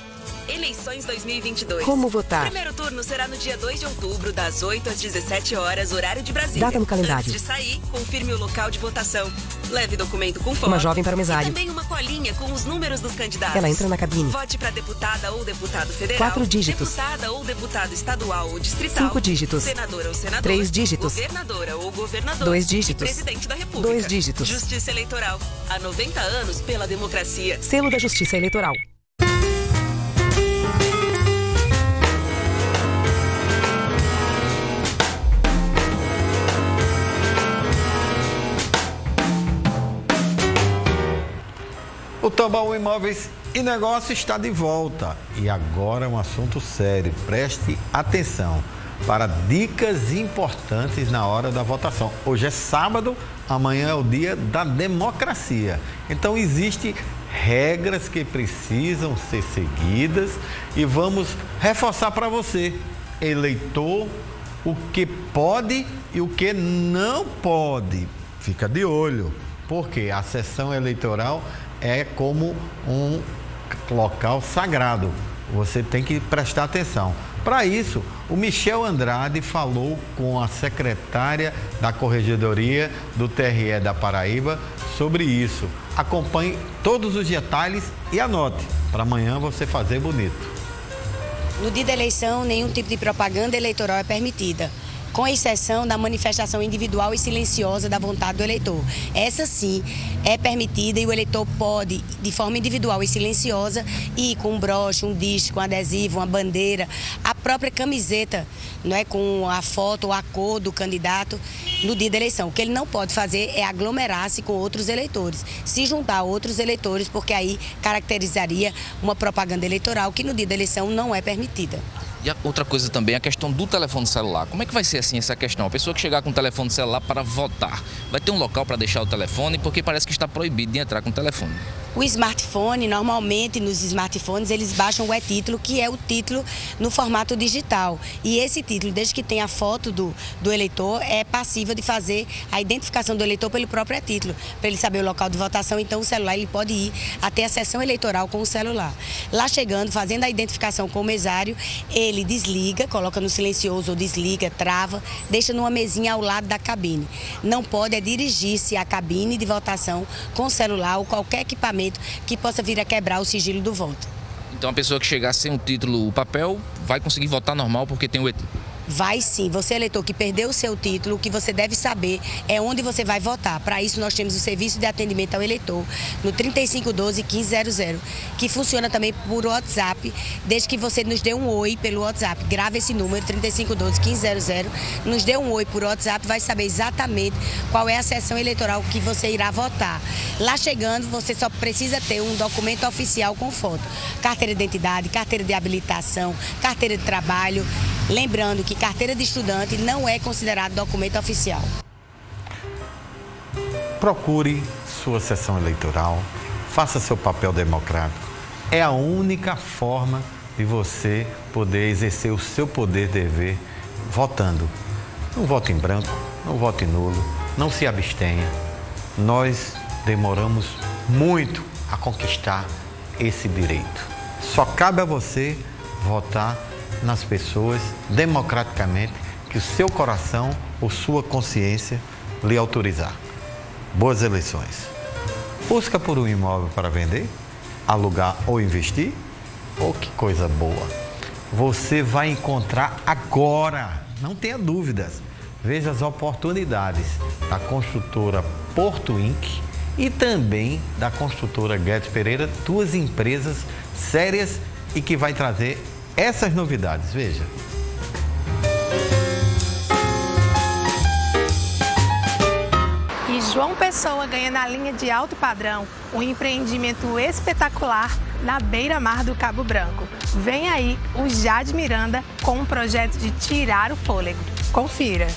Eleições 2022. Como votar? Primeiro turno será no dia 2 de outubro, das 8 às 17 horas, horário de Brasília. Data no calendário. Antes de sair, confirme o local de votação. Leve documento com foto. Uma jovem para o mesário. E também uma colinha com os números dos candidatos. Ela entra na cabine. Vote para deputada ou deputado federal. 4 dígitos. Deputada ou deputado estadual ou distrital. 5 dígitos. Senadora ou senador. 3 dígitos. Governadora ou governador. 2 dígitos. E presidente da República. 2 dígitos. Justiça Eleitoral. Há 90 anos pela democracia. Selo da Justiça Eleitoral. O Tambaú Imóveis e Negócios está de volta. E agora é um assunto sério. Preste atenção para dicas importantes na hora da votação. Hoje é sábado, amanhã é o dia da democracia. Então, existem regras que precisam ser seguidas e vamos reforçar para você, eleitor, o que pode e o que não pode. Fica de olho, porque a sessão eleitoral é como um local sagrado. Você tem que prestar atenção. Para isso, o Michel Andrade falou com a secretária da Corregedoria do TRE da Paraíba sobre isso. Acompanhe todos os detalhes e anote, para amanhã você fazer bonito. No dia da eleição, nenhum tipo de propaganda eleitoral é permitida, com exceção da manifestação individual e silenciosa da vontade do eleitor. Essa sim é permitida e o eleitor pode, de forma individual e silenciosa, ir com um broche, um disco, um adesivo, uma bandeira, a própria camiseta, não é, com a foto ou a cor do candidato no dia da eleição. O que ele não pode fazer é aglomerar-se com outros eleitores, se juntar a outros eleitores, porque aí caracterizaria uma propaganda eleitoral que no dia da eleição não é permitida. E a outra coisa também, a questão do telefone celular. Como é que vai ser assim essa questão? A pessoa que chegar com o telefone celular para votar, vai ter um local para deixar o telefone? Porque parece que está proibido de entrar com o telefone. O smartphone, normalmente nos smartphones, eles baixam o e-título, que é o título no formato digital. E esse título, desde que tenha a foto do eleitor, é passível de fazer a identificação do eleitor pelo próprio e-título, para ele saber o local de votação. Então o celular ele pode ir até a sessão eleitoral com o celular. Lá chegando, fazendo a identificação com o mesário, ele desliga, coloca no silencioso ou desliga, trava, deixa numa mesinha ao lado da cabine. Não pode dirigir-se à cabine de votação com celular ou qualquer equipamento que possa vir a quebrar o sigilo do voto. Então a pessoa que chegar sem o título, o papel, vai conseguir votar normal porque tem o e-título? Vai sim. Você, eleitor, que perdeu o seu título, o que você deve saber é onde você vai votar. Para isso, nós temos o serviço de atendimento ao eleitor no 3512-1500, que funciona também por WhatsApp, desde que você nos dê um oi pelo WhatsApp. Grave esse número, 3512-1500, nos dê um oi por WhatsApp, vai saber exatamente qual é a sessão eleitoral que você irá votar. Lá chegando, você só precisa ter um documento oficial com foto. Carteira de identidade, carteira de habilitação, carteira de trabalho. Lembrando que carteira de estudante não é considerado documento oficial. Procure sua sessão eleitoral, faça seu papel democrático. É a única forma de você poder exercer o seu poder dever votando. Não vote em branco, não vote nulo, não se abstenha. Nós demoramos muito a conquistar esse direito. Só cabe a você votar nas pessoas, democraticamente, que o seu coração ou sua consciência lhe autorizar. Boas eleições. Busca por um imóvel para vender, alugar ou investir? Oh, que coisa boa! Você vai encontrar agora, não tenha dúvidas. Veja as oportunidades da construtora Porto Inc. e também da construtora Guedes Pereira, duas empresas sérias e que vai trazer essas novidades, veja. E João Pessoa ganha na linha de alto padrão um empreendimento espetacular na beira-mar do Cabo Branco. Vem aí o Jade Miranda com um projeto de tirar o fôlego. Confira.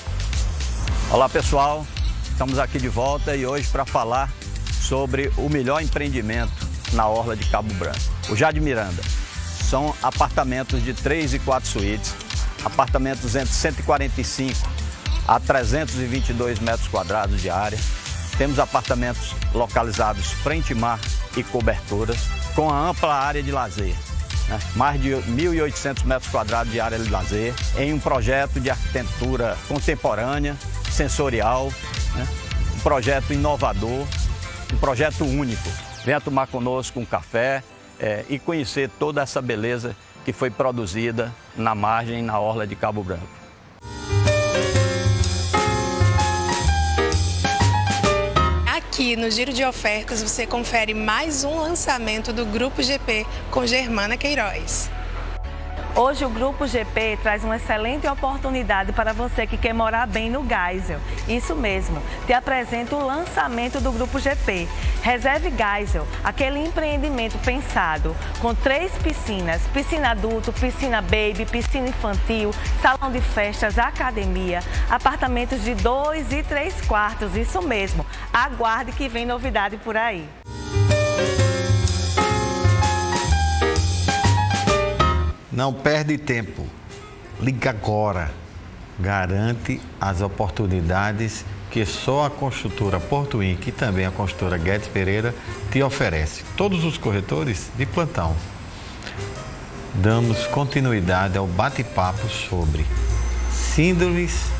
Olá pessoal, estamos aqui de volta e hoje para falar sobre o melhor empreendimento na orla de Cabo Branco, o Jade Miranda. São apartamentos de 3 e 4 suítes, apartamentos entre 145 a 322 metros quadrados de área. Temos apartamentos localizados frente-mar e coberturas, com a ampla área de lazer, né? Mais de 1.800 metros quadrados de área de lazer, em um projeto de arquitetura contemporânea, sensorial, né? Um projeto inovador, um projeto único. Venha tomar conosco um café e conhecer toda essa beleza que foi produzida na margem, na orla de Cabo Branco. Aqui no Giro de Ofertas você confere mais um lançamento do Grupo GP com Germana Queiroz. Hoje o Grupo GP traz uma excelente oportunidade para você que quer morar bem no Geisel. Isso mesmo, te apresento o lançamento do Grupo GP. Reserve Geisel, aquele empreendimento pensado com 3 piscinas, piscina adulto, piscina baby, piscina infantil, salão de festas, academia, apartamentos de 2 e 3 quartos, isso mesmo. Aguarde que vem novidade por aí. Não perde tempo, liga agora, garante as oportunidades que só a construtora Porto Inc e também a construtora Guedes Pereira te oferece. Todos os corretores de plantão. Damos continuidade ao bate-papo sobre síndromes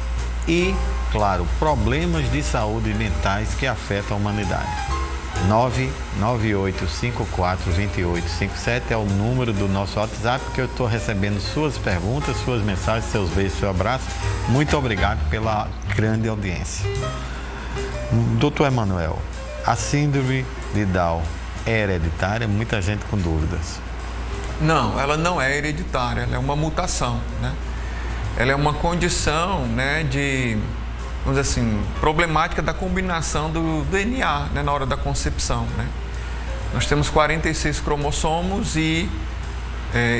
e, claro, problemas de saúde mentais que afetam a humanidade. 998542857 é o número do nosso WhatsApp, que eu estou recebendo suas perguntas, suas mensagens, seus beijos, seu abraço. Muito obrigado pela grande audiência. Doutor Emanuel, a síndrome de Down é hereditária? Muita gente com dúvidas. Não, ela não é hereditária, ela é uma mutação, né? Ela é uma condição, né, de, vamos dizer assim, problemática da combinação do DNA, né, na hora da concepção, né? Nós temos 46 cromossomos e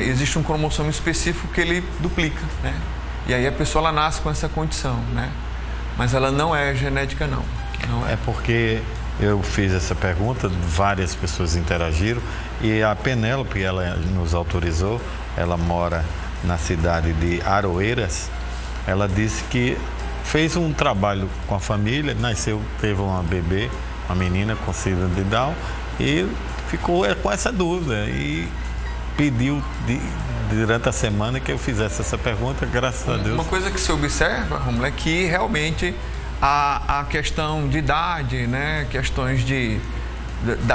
existe um cromossomo específico que ele duplica, né? E aí a pessoa ela nasce com essa condição, né? Mas ela não é genética, não. Não é. É porque eu fiz essa pergunta, várias pessoas interagiram e a Penélope, ela nos autorizou, ela mora na cidade de Aroeiras, ela disse que fez um trabalho com a família, nasceu, teve uma bebê, uma menina com síndrome de Down e ficou com essa dúvida e pediu durante a semana que eu fizesse essa pergunta, graças a Deus. Uma coisa que se observa, Romulo, é que realmente a questão de idade, né, questões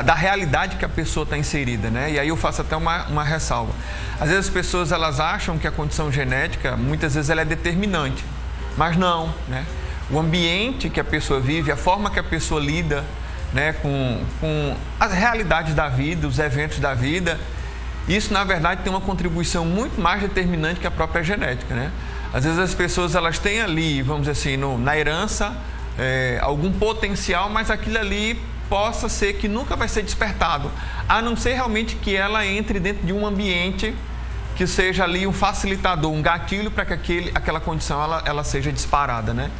da realidade que a pessoa está inserida, né? E aí eu faço até uma ressalva. Às vezes as pessoas elas acham que a condição genética, muitas vezes ela é determinante. Mas não, né? O ambiente que a pessoa vive, a forma que a pessoa lida, né, com as realidades da vida, os eventos da vida, isso na verdade tem uma contribuição muito mais determinante que a própria genética, né? Às vezes as pessoas elas têm ali, vamos dizer assim, na herança, algum potencial, mas aquilo ali possa ser que nunca vai ser despertado, a não ser realmente que ela entre dentro de um ambiente que seja ali um facilitador, um gatilho para que aquela condição ela seja disparada, né?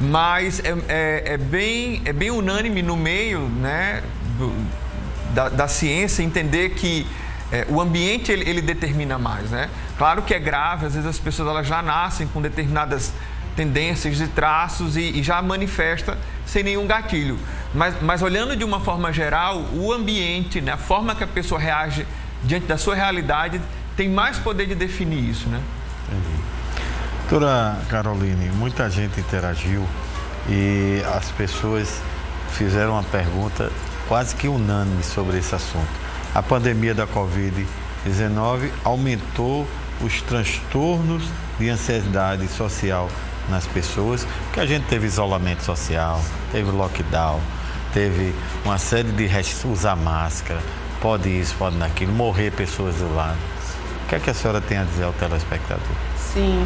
Mas é bem unânime no meio, né, da ciência entender que o ambiente ele determina mais, né? Claro que é grave, às vezes as pessoas elas já nascem com determinadas tendências e traços e já manifesta sem nenhum gatilho. Mas olhando de uma forma geral, o ambiente, né, a forma que a pessoa reage diante da sua realidade tem mais poder de definir isso, né? Entendi. Doutora Caroline, muita gente interagiu e as pessoas fizeram uma pergunta quase que unânime sobre esse assunto. A pandemia da Covid-19 aumentou os transtornos de ansiedade social nas pessoas, porque a gente teve isolamento social, teve lockdown, teve uma série de usar máscara, pode isso, pode naquilo, morrer pessoas do lado. O que é que a senhora tem a dizer ao telespectador? Sim,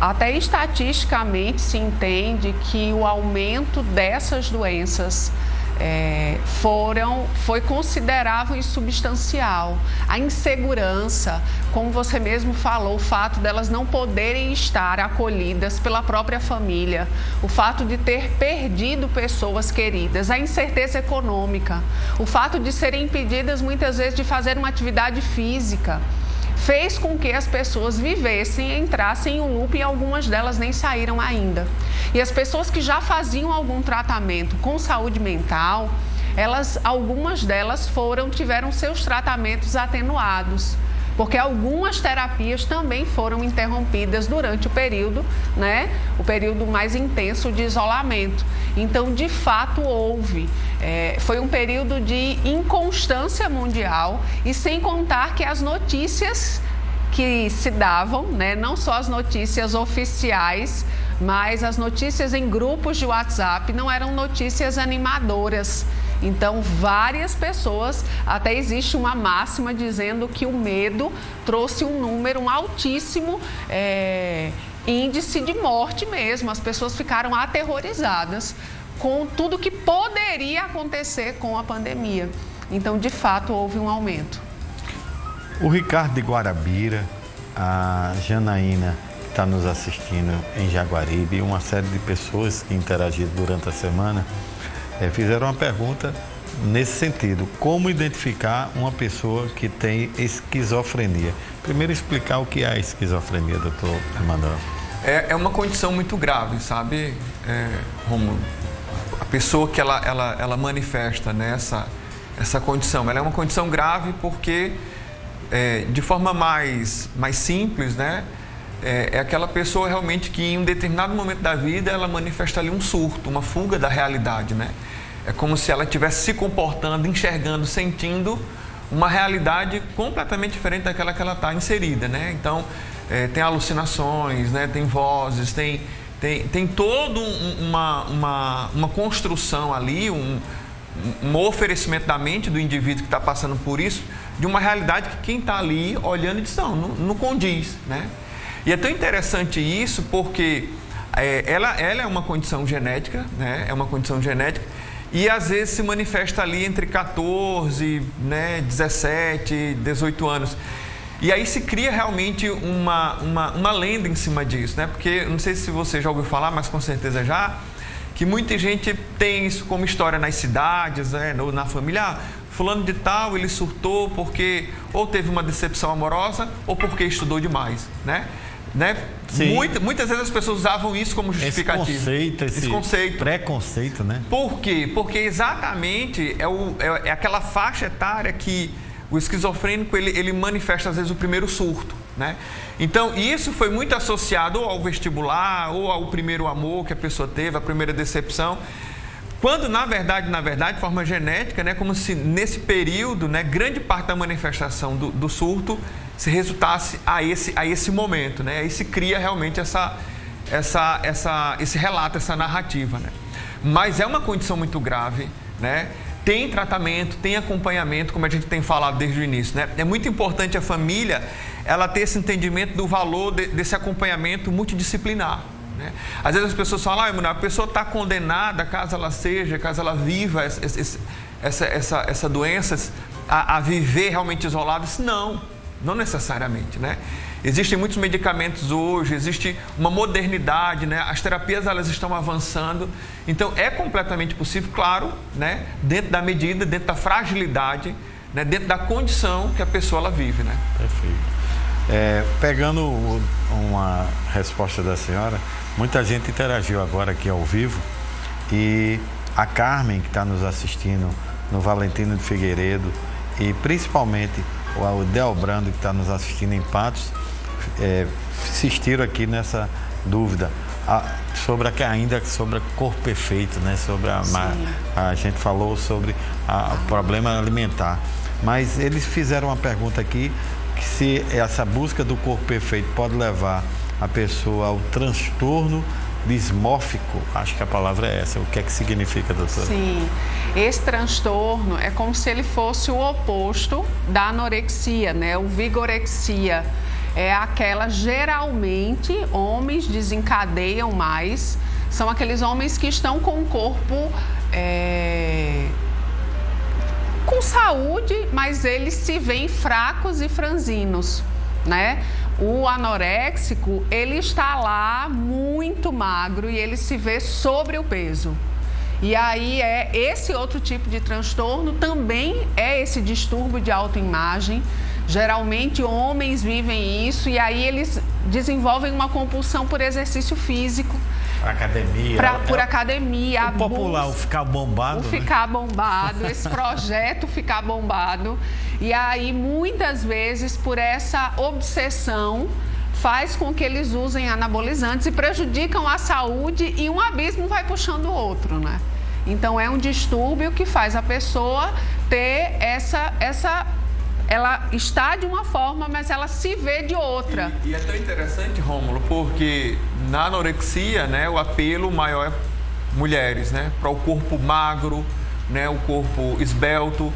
até estatisticamente se entende que o aumento dessas doenças foi considerável e substancial. A insegurança, como você mesmo falou, o fato delas não poderem estar acolhidas pela própria família, o fato de ter perdido pessoas queridas, a incerteza econômica, o fato de serem impedidas muitas vezes de fazer uma atividade física, fez com que as pessoas vivessem, entrassem em um loop e algumas delas nem saíram ainda. E as pessoas que já faziam algum tratamento com saúde mental, algumas delas tiveram seus tratamentos atenuados, porque algumas terapias também foram interrompidas durante o período, né? O período mais intenso de isolamento. Então, de fato, foi um período de inconstância mundial, e sem contar que as notícias que se davam, né? Não só as notícias oficiais, mas as notícias em grupos de WhatsApp não eram notícias animadoras. Então, várias pessoas, até existe uma máxima dizendo que o medo trouxe um altíssimo índice de morte mesmo. As pessoas ficaram aterrorizadas com tudo que poderia acontecer com a pandemia. Então, de fato, houve um aumento. O Ricardo de Guarabira, a Janaína, que está nos assistindo em Jaguaribe, e uma série de pessoas que interagiram durante a semana, fizeram uma pergunta nesse sentido: como identificar uma pessoa que tem esquizofrenia? Primeiro, explicar o que é a esquizofrenia, doutor Emanuel. É uma condição muito grave, sabe, Rômulo? A pessoa que ela manifesta, né, essa condição, ela é uma condição grave porque, de forma mais simples, né, é aquela pessoa realmente que em um determinado momento da vida ela manifesta ali um surto, uma fuga da realidade, né? É como se ela estivesse se comportando, enxergando, sentindo uma realidade completamente diferente daquela que ela está inserida, né? Então, tem alucinações, né? Tem vozes, tem toda uma construção ali, um oferecimento da mente do indivíduo que está passando por isso, de uma realidade que quem está ali olhando diz, não condiz, né? E é tão interessante isso porque ela é uma condição genética, né? É uma condição genética, e às vezes se manifesta ali entre 14, né, 17, 18 anos. E aí se cria realmente uma lenda em cima disso, né? Porque, não sei se você já ouviu falar, mas com certeza já, que muita gente tem isso como história nas cidades, né, ou na família. Fulano de tal, ele surtou porque ou teve uma decepção amorosa ou porque estudou demais, né? Muitas vezes as pessoas usavam isso como justificativa. Esse conceito. Preconceito, né? Por quê? Porque exatamente é aquela faixa etária que o esquizofrênico ele manifesta às vezes o primeiro surto, né? Então, isso foi muito associado ao vestibular ou ao primeiro amor que a pessoa teve, a primeira decepção. Quando, na verdade, de forma genética, né, como se nesse período, né, grande parte da manifestação do surto se resultasse a esse momento, né? Aí se cria realmente esse relato, essa narrativa, né? Mas é uma condição muito grave, né? Tem tratamento, tem acompanhamento, como a gente tem falado desde o início, né? É muito importante a família ela ter esse entendimento do valor desse acompanhamento multidisciplinar, né? Às vezes as pessoas falam, a pessoa está condenada, caso ela viva essa doença, a viver realmente isolada. Não necessariamente, né? Existem muitos medicamentos hoje, existe uma modernidade, né? As terapias elas estão avançando, então é completamente possível, claro, né? Dentro da medida, dentro da fragilidade, né? Dentro da condição que a pessoa ela vive, né? Perfeito. Pegando uma resposta da senhora, muita gente interagiu agora aqui ao vivo, e a Carmen, que está nos assistindo no Valentino de Figueiredo, e principalmente o Delbrando, que está nos assistindo em Patos, insistiram aqui nessa dúvida sobre o corpo perfeito, né? A gente falou sobre o problema alimentar, mas eles fizeram uma pergunta aqui, que se essa busca do corpo perfeito pode levar a pessoa ao transtorno dismórfico. Acho que a palavra é essa. O que é que significa, doutora? Sim, esse transtorno é como se ele fosse o oposto da anorexia, né? O vigorexia é aquela, geralmente, homens desencadeiam mais, são aqueles homens que estão com o corpo com saúde, mas eles se veem fracos e franzinos, né? O anoréxico, ele está lá muito magro e ele se vê sobre o peso. E aí esse outro tipo de transtorno também é esse distúrbio de autoimagem. Geralmente homens vivem isso e aí eles desenvolvem uma compulsão por exercício físico. Academia. Por academia. O popular, o ficar bombado. O ficar bombado, esse projeto ficar bombado. E aí, muitas vezes, por essa obsessão, faz com que eles usem anabolizantes e prejudicam a saúde e um abismo vai puxando o outro, né? Então, é um distúrbio que faz a pessoa ter ela está de uma forma, mas ela se vê de outra. E é tão interessante, Rômulo, porque na anorexia, né, o apelo maior é mulheres, né, para o corpo magro, né, o corpo esbelto.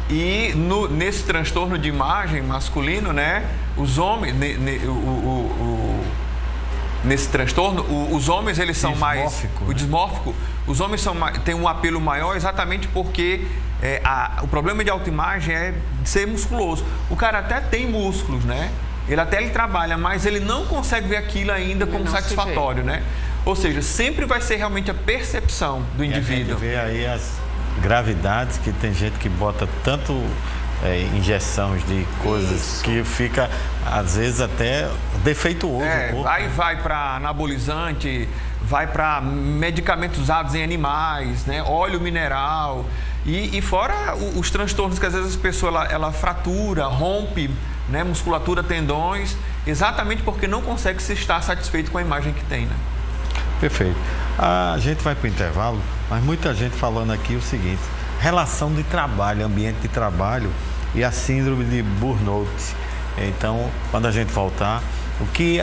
E nesse transtorno de imagem masculino, né, os homens, nesse transtorno, os homens eles são mais... O dismórfico, os homens têm um apelo maior exatamente porque o problema de autoimagem é ser musculoso. O cara até tem músculos, né? Ele trabalha, mas ele não consegue ver aquilo ainda como satisfatório, né? Ou seja, sempre vai ser realmente a percepção do indivíduo. A gente vê aí as gravidades que tem gente que bota tanto injeções de coisas que fica, às vezes, até defeituoso. Aí vai para anabolizante, vai para medicamentos usados em animais, né? Óleo mineral. E fora os transtornos que às vezes a pessoa ela fratura, rompe, né, musculatura, tendões, exatamente porque não consegue se estar satisfeito com a imagem que tem, né? Perfeito. A gente vai para o intervalo, mas muita gente falando aqui o seguinte: relação de trabalho, ambiente de trabalho e a síndrome de burnout. Então, quando a gente voltar, o que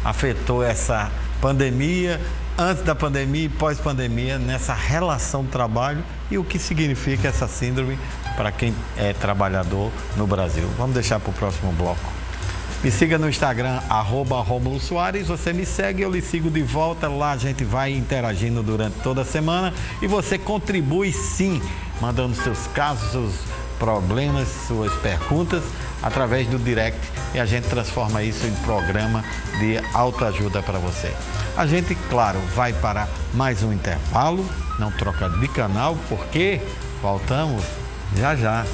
afetou essa pandemia, antes da pandemia e pós-pandemia, nessa relação de trabalho e o que significa essa síndrome para quem é trabalhador no Brasil. Vamos deixar para o próximo bloco. Me siga no Instagram, @Rômulo Soares. Você me segue, eu lhe sigo de volta. Lá a gente vai interagindo durante toda a semana. E você contribui sim, mandando seus casos, seus problemas, suas perguntas através do direct. E a gente transforma isso em programa de autoajuda para você. A gente, claro, vai para mais um intervalo. Não troca de canal, porque voltamos já já.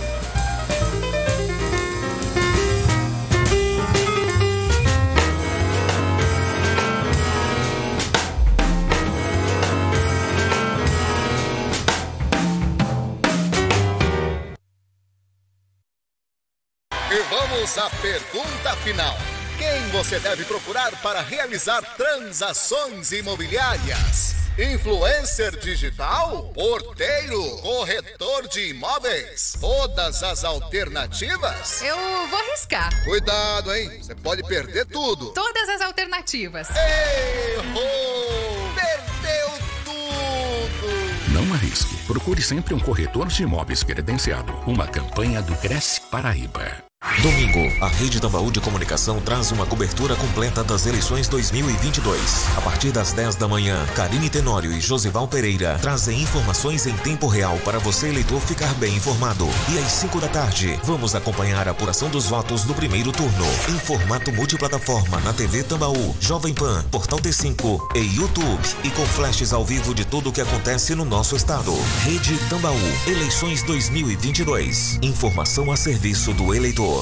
Vamos à pergunta final. Quem você deve procurar para realizar transações imobiliárias? Influencer digital? Porteiro? Corretor de imóveis? Todas as alternativas? Eu vou arriscar. Cuidado, hein? Você pode perder tudo. Todas as alternativas. Errou! Perdeu tudo! Não arrisque. Procure sempre um corretor de imóveis credenciado. Uma campanha do Cresce Paraíba. Domingo, a Rede Tambaú de Comunicação traz uma cobertura completa das eleições 2022. A partir das 10 da manhã, Karine Tenório e Josival Pereira trazem informações em tempo real para você, eleitor, ficar bem informado. E às 5 da tarde, vamos acompanhar a apuração dos votos do primeiro turno, em formato multiplataforma na TV Tambaú, Jovem Pan, Portal T5 e YouTube, e com flashes ao vivo de tudo o que acontece no nosso estado. Rede Tambaú, eleições 2022. Informação a serviço do eleitor.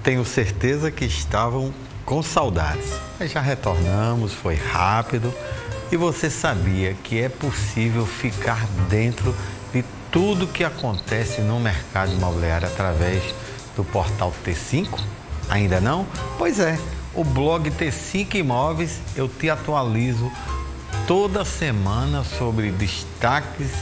Tenho certeza que estavam com saudades. Mas já retornamos, foi rápido. E você sabia que é possível ficar dentro de tudo que acontece no mercado imobiliário através do portal T5? Ainda não? Pois é, o blog T5 Imóveis eu te atualizo toda semana sobre destaques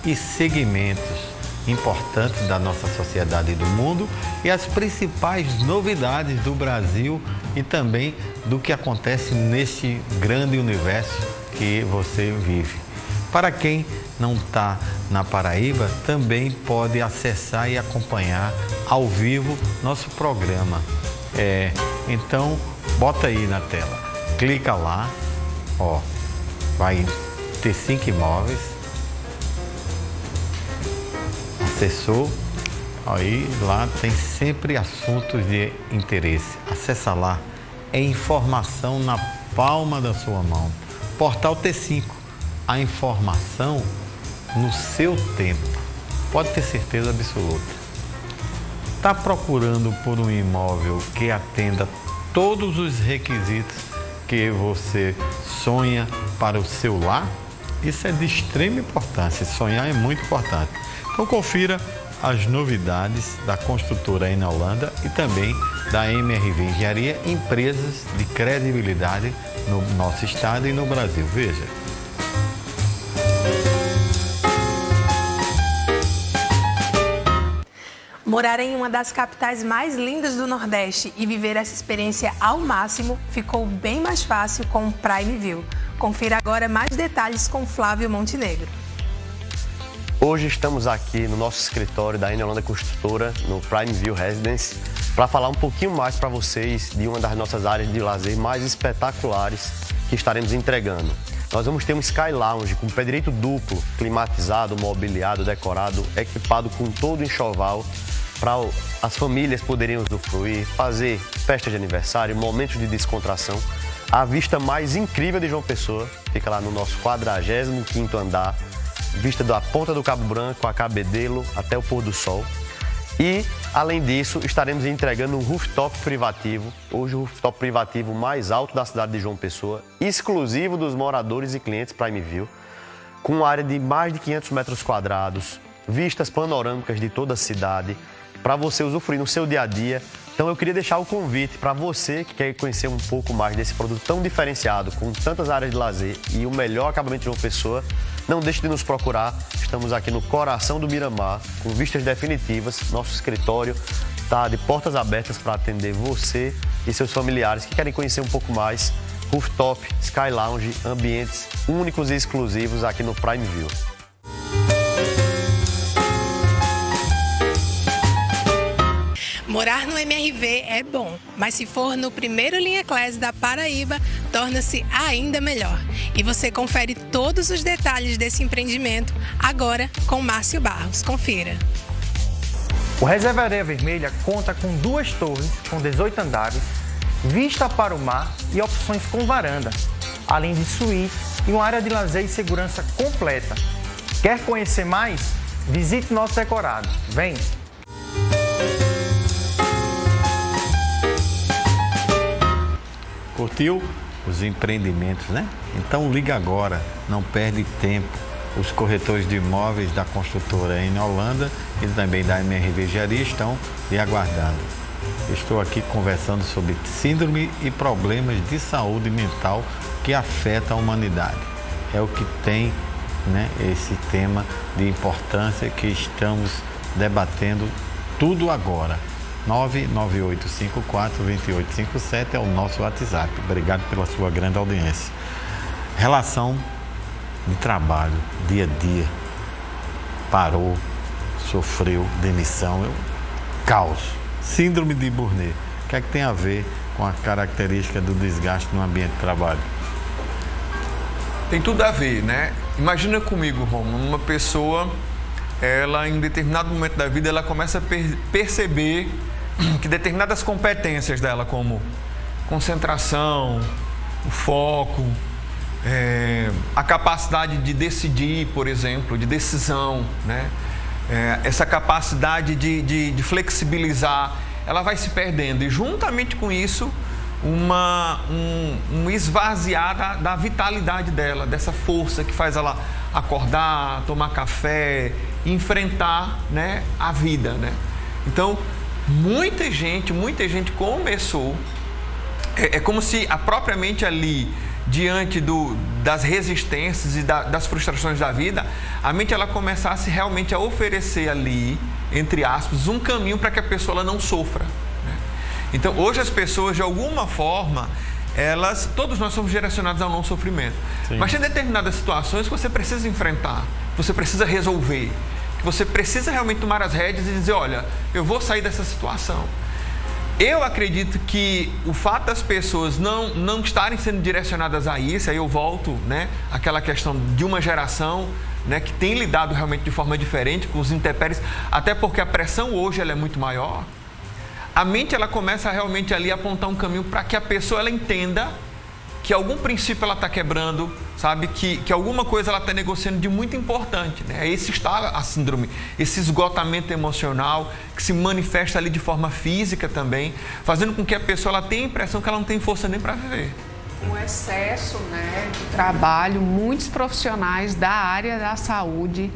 e segmentos importantes da nossa sociedade e do mundo e as principais novidades do Brasil e também do que acontece neste grande universo que você vive. Para quem não está na Paraíba, também pode acessar e acompanhar ao vivo nosso programa. Então, bota aí na tela, clica lá, ó, vai ter 5 imóveis, acessou, aí lá tem sempre assuntos de interesse. Acessa lá, é informação na palma da sua mão. Portal T5, a informação no seu tempo, pode ter certeza absoluta. Está procurando por um imóvel que atenda todos os requisitos que você sonha para o seu lar? Isso é de extrema importância, sonhar é muito importante. Então confira as novidades da construtora Enolanda e também da MRV Engenharia, empresas de credibilidade no nosso estado e no Brasil. Veja. Morar em uma das capitais mais lindas do Nordeste e viver essa experiência ao máximo ficou bem mais fácil com o Prime View. Confira agora mais detalhes com Flávio Montenegro. Hoje estamos aqui no nosso escritório da Enolanda Construtora, no Prime View Residence, para falar um pouquinho mais para vocês de uma das nossas áreas de lazer mais espetaculares que estaremos entregando. Nós vamos ter um Sky Lounge com pé direito duplo, climatizado, mobiliado, decorado, equipado com todo o enxoval para as famílias poderem usufruir, fazer festa de aniversário, momentos de descontração. A vista mais incrível de João Pessoa fica lá no nosso 45º andar, vista da ponta do Cabo Branco, a Cabedelo, até o pôr do sol. E, além disso, estaremos entregando um rooftop privativo, hoje o rooftop privativo mais alto da cidade de João Pessoa, exclusivo dos moradores e clientes Prime View, com uma área de mais de 500 metros quadrados, vistas panorâmicas de toda a cidade, para você usufruir no seu dia a dia. Então eu queria deixar o convite para você que quer conhecer um pouco mais desse produto tão diferenciado, com tantas áreas de lazer e o melhor acabamento de João Pessoa. Não deixe de nos procurar, estamos aqui no coração do Miramar, com vistas definitivas. Nosso escritório está de portas abertas para atender você e seus familiares que querem conhecer um pouco mais. Rooftop, Sky Lounge, ambientes únicos e exclusivos aqui no Prime View. Morar no MRV é bom, mas se for no primeiro Linha Class da Paraíba, torna-se ainda melhor. E você confere todos os detalhes desse empreendimento agora com Márcio Barros. Confira. O Reserva Areia Vermelha conta com 2 torres com 18 andares, vista para o mar e opções com varanda, além de suíte e uma área de lazer e segurança completa. Quer conhecer mais? Visite nosso decorado. Vem! Curtiu os empreendimentos, né? Então liga agora, não perde tempo. Os corretores de imóveis da construtora Enolanda e também da MRV Engenharia estão lhe aguardando. Estou aqui conversando sobre síndrome e problemas de saúde mental que afetam a humanidade. É o que tem, né, esse tema de importância que estamos debatendo tudo agora. 99854-2857 é o nosso WhatsApp. Obrigado pela sua grande audiência. Relação de trabalho, dia a dia, parou, sofreu demissão, caos. Síndrome de Burnet. O que é que tem a ver com a característica do desgaste no ambiente de trabalho? Tem tudo a ver, né? Imagina comigo, Romulo, uma pessoa, ela em determinado momento da vida, ela começa a perceber que determinadas competências dela, como concentração, o foco, a capacidade de decidir, por exemplo, de decisão, né? Essa capacidade de flexibilizar, ela vai se perdendo. E juntamente com isso, um esvaziar da vitalidade dela, dessa força que faz ela acordar, tomar café, enfrentar, né, a vida, né? Então, muita gente começou, é como se a própria mente ali, diante das resistências e das frustrações da vida, a mente ela começasse realmente a oferecer ali, entre aspas, um caminho para que a pessoa ela não sofra, né? Então, hoje as pessoas, de alguma forma, todos nós somos direcionados ao não sofrimento. Sim. Mas tem determinadas situações que você precisa enfrentar, que você precisa resolver, que você precisa realmente tomar as rédeas e dizer, olha, eu vou sair dessa situação. Eu acredito que o fato das pessoas não estarem sendo direcionadas a isso, aí eu volto, né, àquela questão de uma geração, né, que tem lidado realmente de forma diferente com os intempéries, até porque a pressão hoje ela é muito maior. A mente ela começa realmente ali a apontar um caminho para que a pessoa ela entenda que algum princípio ela está quebrando, sabe? Que alguma coisa ela está negociando de muito importante, né? Esse está a síndrome, esse esgotamento emocional que se manifesta ali de forma física também, fazendo com que a pessoa ela tenha a impressão que ela não tem força nem para viver. O excesso, né, de trabalho, muitos profissionais da área da saúde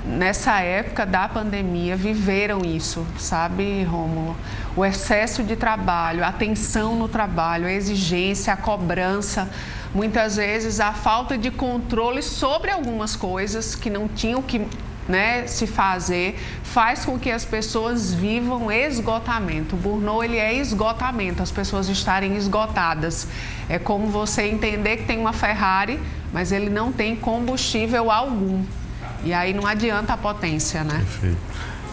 nessa época da pandemia viveram isso, sabe, Rômulo? O excesso de trabalho, a tensão no trabalho, a exigência, a cobrança, muitas vezes a falta de controle sobre algumas coisas que não tinham que, né, se fazer, faz com que as pessoas vivam esgotamento. O burnout, ele é esgotamento, as pessoas estarem esgotadas. É como você entender que tem uma Ferrari, mas ele não tem combustível algum. E aí não adianta a potência, né? Perfeito.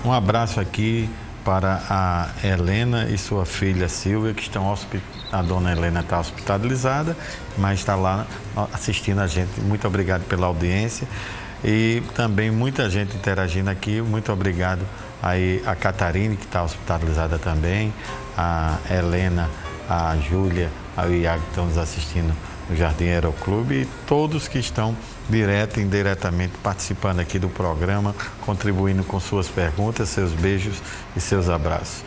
Um abraço aqui para a Helena e sua filha Silvia, que estão a dona Helena está hospitalizada, mas está lá assistindo a gente. Muito obrigado pela audiência. E também muita gente interagindo aqui. Muito obrigado aí a Catarine, que está hospitalizada também, a Helena, a Júlia, a Iago, que estão nos assistindo no Jardim Aeroclube, e todos que estão direto e indiretamente participando aqui do programa, contribuindo com suas perguntas, seus beijos e seus abraços.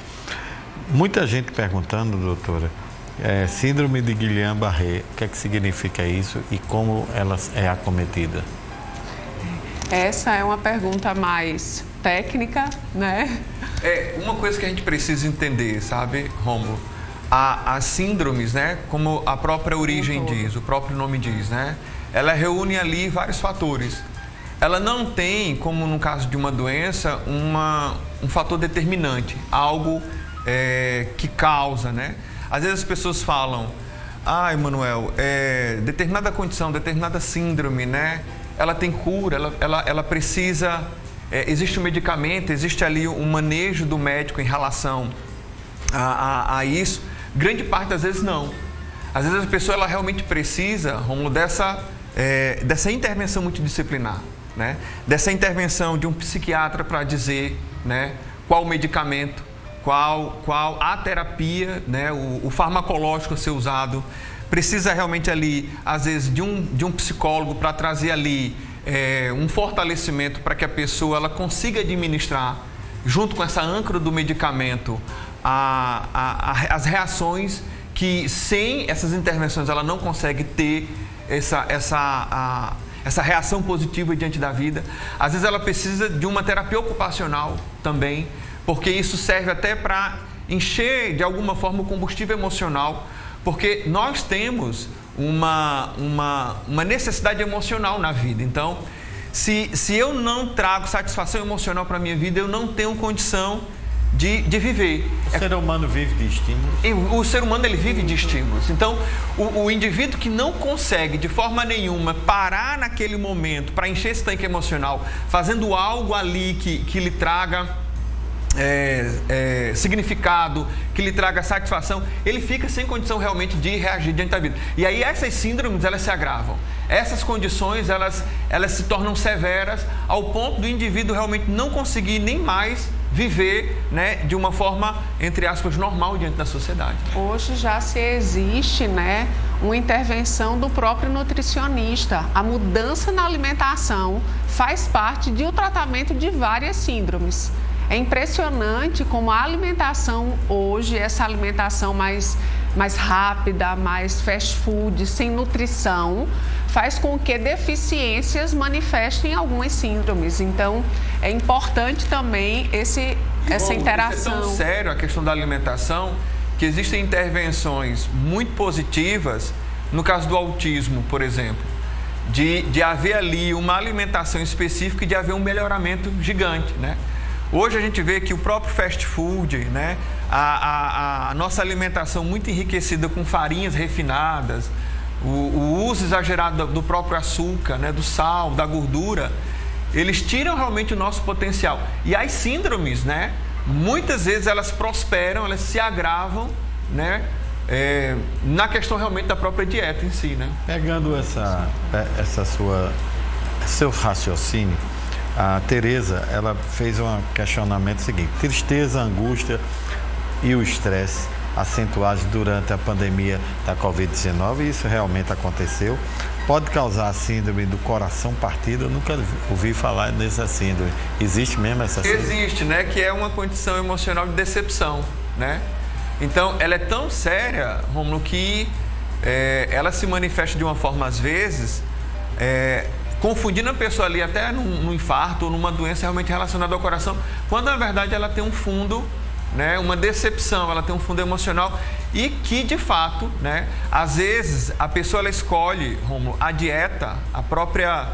Muita gente perguntando, doutora, síndrome de Guillain-Barré, o que é que significa isso e como ela é acometida? Essa é uma pergunta mais técnica, né? Uma coisa que a gente precisa entender, sabe, Rômulo? As síndromes, né, como a própria origem diz, o próprio nome diz, né, ela reúne ali vários fatores. Ela não tem, como no caso de uma doença, um fator determinante, algo que causa, né? Às vezes as pessoas falam, Emanuel, determinada condição, determinada síndrome, né, ela tem cura, ela precisa, existe um medicamento, existe ali um manejo do médico em relação a isso. Grande parte das vezes não. Às vezes a pessoa ela realmente precisa, Rômulo, dessa intervenção multidisciplinar, né? Dessa intervenção de um psiquiatra para dizer, né, qual o medicamento, qual a terapia, né, o farmacológico a ser usado. Precisa realmente ali, às vezes, de um psicólogo para trazer ali um fortalecimento para que a pessoa ela consiga administrar, junto com essa âncora do medicamento, as reações que sem essas intervenções ela não consegue ter essa reação positiva diante da vida. Às vezes ela precisa de uma terapia ocupacional também, porque isso serve até para encher de alguma forma o combustível emocional, porque nós temos uma necessidade emocional na vida. Então, se eu não trago satisfação emocional para a minha vida, eu não tenho condição de viver. O ser humano vive de estímulos. O ser humano ele vive de estímulos. Então, o indivíduo que não consegue de forma nenhuma parar naquele momento para encher esse tanque emocional, fazendo algo ali que lhe traga significado, que lhe traga satisfação, ele fica sem condição realmente de reagir diante da vida. E aí essas síndromes elas se agravam. Essas condições elas se tornam severas ao ponto do indivíduo realmente não conseguir nem mais viver, né, de uma forma, entre aspas, normal diante da sociedade. Hoje já se existe, né, uma intervenção do próprio nutricionista. A mudança na alimentação faz parte de um tratamento de várias síndromes. É impressionante como a alimentação hoje, essa alimentação mais rápida, mais fast food, sem nutrição, faz com que deficiências manifestem algumas síndromes. Então, é importante também essa interação. É tão sério a questão da alimentação que existem intervenções muito positivas, no caso do autismo, por exemplo, de haver ali uma alimentação específica e de haver um melhoramento gigante, né? Hoje a gente vê que o próprio fast food, né, a nossa alimentação muito enriquecida com farinhas refinadas, o uso exagerado do próprio açúcar, né, do sal, da gordura, eles tiram realmente o nosso potencial. E as síndromes, né, muitas vezes elas prosperam, elas se agravam, né, na questão realmente da própria dieta em si, né? Pegando seu raciocínio, a Tereza, ela fez um questionamento seguinte: tristeza, angústia e o estresse acentuados durante a pandemia da Covid-19, e isso realmente aconteceu, pode causar a síndrome do coração partido. Eu nunca ouvi falar nessa síndrome. Existe mesmo essa síndrome? Existe, né? Que é uma condição emocional de decepção, né? Então, ela é tão séria, Rômulo, que ela se manifesta de uma forma, às vezes, confundindo a pessoa ali até num infarto ou numa doença realmente relacionada ao coração, quando, na verdade, ela tem um fundo, né, uma decepção, ela tem um fundo emocional e que, de fato, né, às vezes, a pessoa ela escolhe, Rômulo, a dieta, a própria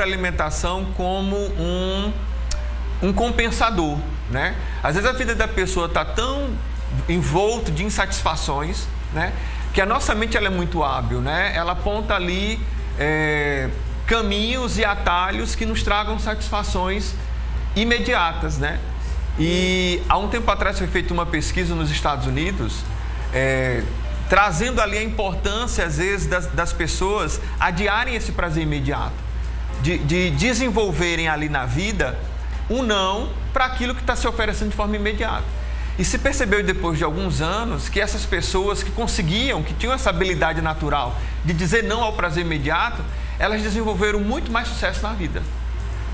alimentação como um compensador, né? Às vezes a vida da pessoa está tão envolto de insatisfações, né, que a nossa mente ela é muito hábil, né? Ela aponta ali caminhos e atalhos que nos tragam satisfações imediatas, né? E há um tempo atrás foi feita uma pesquisa nos Estados Unidos, trazendo ali a importância, às vezes, das pessoas adiarem esse prazer imediato, de desenvolverem ali na vida um não para aquilo que está se oferecendo de forma imediata. E se percebeu depois de alguns anos que essas pessoas que tinham essa habilidade natural de dizer não ao prazer imediato, elas desenvolveram muito mais sucesso na vida,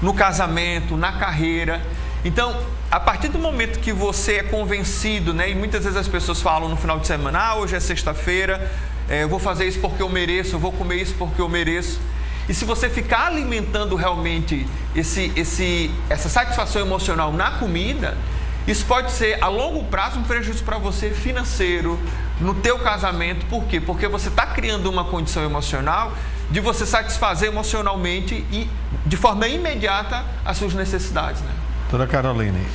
no casamento, na carreira. Então, a partir do momento que você é convencido, né, e muitas vezes as pessoas falam no final de semana: hoje é sexta-feira, eu vou fazer isso porque eu mereço, eu vou comer isso porque eu mereço. E se você ficar alimentando realmente essa satisfação emocional na comida, isso pode ser, a longo prazo, um prejuízo para você financeiro, no teu casamento. Por quê? Porque você está criando uma condição emocional de você satisfazer emocionalmente e de forma imediata as suas necessidades, né? Doutora Caroline,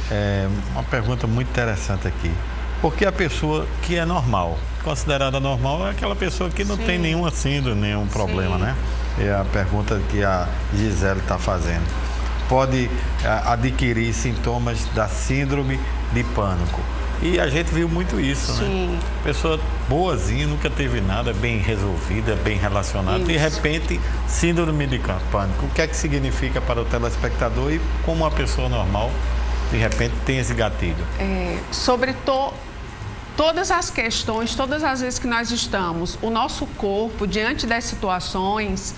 uma pergunta muito interessante aqui. Por que a pessoa que é normal, considerada normal, é aquela pessoa que não tem nenhuma síndrome, nenhum problema, né? É a pergunta que a Gisele está fazendo. Pode adquirir sintomas da síndrome de pânico. E a gente viu muito isso, né? Pessoa boazinha, nunca teve nada, bem resolvida, bem relacionada. Isso. De repente, síndrome de pânico. O que é que significa para o telespectador e como uma pessoa normal, de repente, tem esse gatilho? Sobre todas as questões, todas as vezes que nós estamos, o nosso corpo, diante das situações,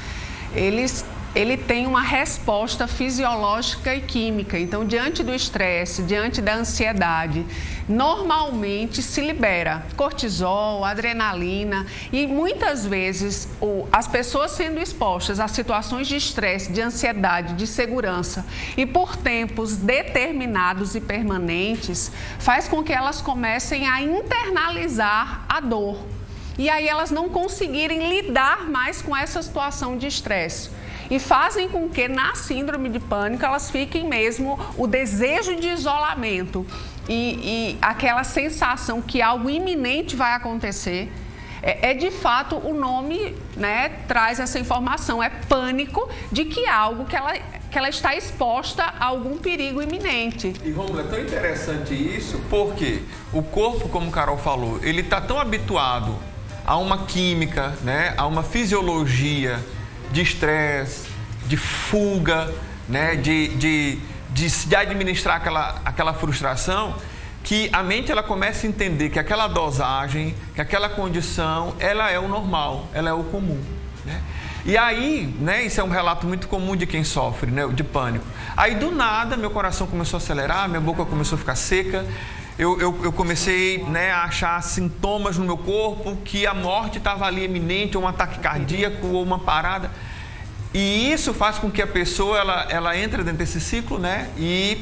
ele tem uma resposta fisiológica e química. Então, diante do estresse, diante da ansiedade, normalmente se libera cortisol, adrenalina, e muitas vezes as pessoas sendo expostas a situações de estresse, de ansiedade, de segurança e por tempos determinados e permanentes, faz com que elas comecem a internalizar a dor. E aí elas não conseguirem lidar mais com essa situação de estresse. E fazem com que na síndrome de pânico elas fiquem mesmo o desejo de isolamento e aquela sensação que algo iminente vai acontecer. De fato, o nome, né, traz essa informação, é pânico de que algo que ela está exposta a algum perigo iminente. E, Rômulo, é tão interessante isso porque o corpo, como o Carol falou, ele está tão habituado a uma química, né, a uma fisiologia de estresse, de fuga, né, de administrar aquela frustração, que a mente ela começa a entender que aquela dosagem, que aquela condição, ela é o normal, ela é o comum, né? E aí, né, isso é um relato muito comum de quem sofre, né, de pânico. Aí, do nada, meu coração começou a acelerar, minha boca começou a ficar seca, eu comecei, né, a achar sintomas no meu corpo que a morte estava ali iminente, ou um ataque cardíaco, ou uma parada. E isso faz com que a pessoa ela entre dentro desse ciclo, né, e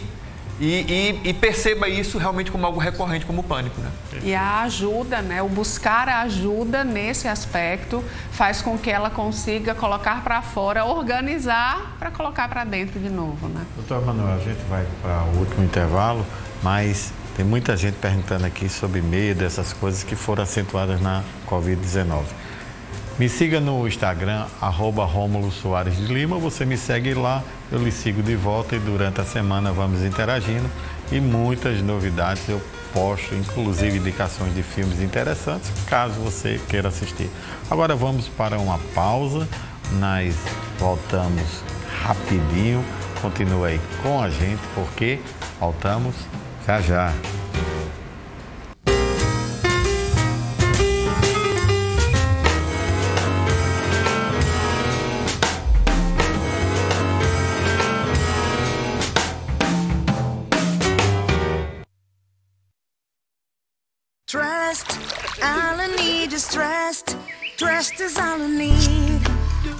perceba isso realmente como algo recorrente, como o pânico, né? E a ajuda, né, o buscar a ajuda nesse aspecto faz com que ela consiga colocar para fora, organizar para colocar para dentro de novo, né? Doutor Manuel, a gente vai para o último intervalo, mas Tem muita gente perguntando aqui sobre medo, essas coisas que foram acentuadas na Covid-19. Me siga no Instagram, @Rômulo Soares de Lima. Você me segue lá, eu lhe sigo de volta e durante a semana vamos interagindo. E muitas novidades eu posto, inclusive indicações de filmes interessantes, caso você queira assistir. Agora vamos para uma pausa. Nós voltamos rapidinho. Continua aí com a gente, porque voltamos já já. Trust, all I need is trust. Trust is all I need.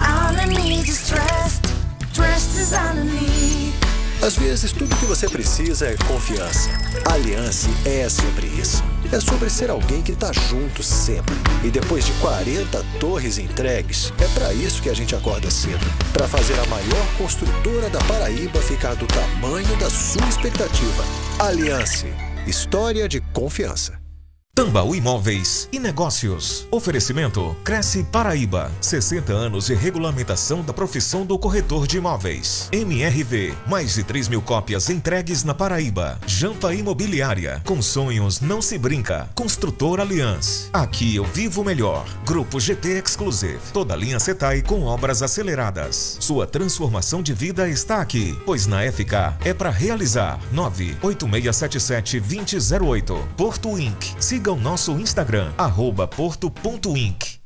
All I need is trust. Trust is all I need. Às vezes, tudo que você precisa é confiança. Aliança é sobre isso. É sobre ser alguém que está junto sempre. E depois de 40 torres entregues, é para isso que a gente acorda cedo. Para fazer a maior construtora da Paraíba ficar do tamanho da sua expectativa. Aliança. História de confiança. Tambaú Imóveis e Negócios. Oferecimento Cresce Paraíba. 60 anos de regulamentação da profissão do corretor de imóveis. MRV. Mais de 3.000 cópias entregues na Paraíba. Jampa Imobiliária. Com sonhos não se brinca. Construtor Aliança. Aqui eu vivo melhor. Grupo GT Exclusive. Toda linha Setai com obras aceleradas. Sua transformação de vida está aqui. Pois na FK é para realizar. 98677-2008. Porto Inc. Siga o nosso Instagram, @porto.inc.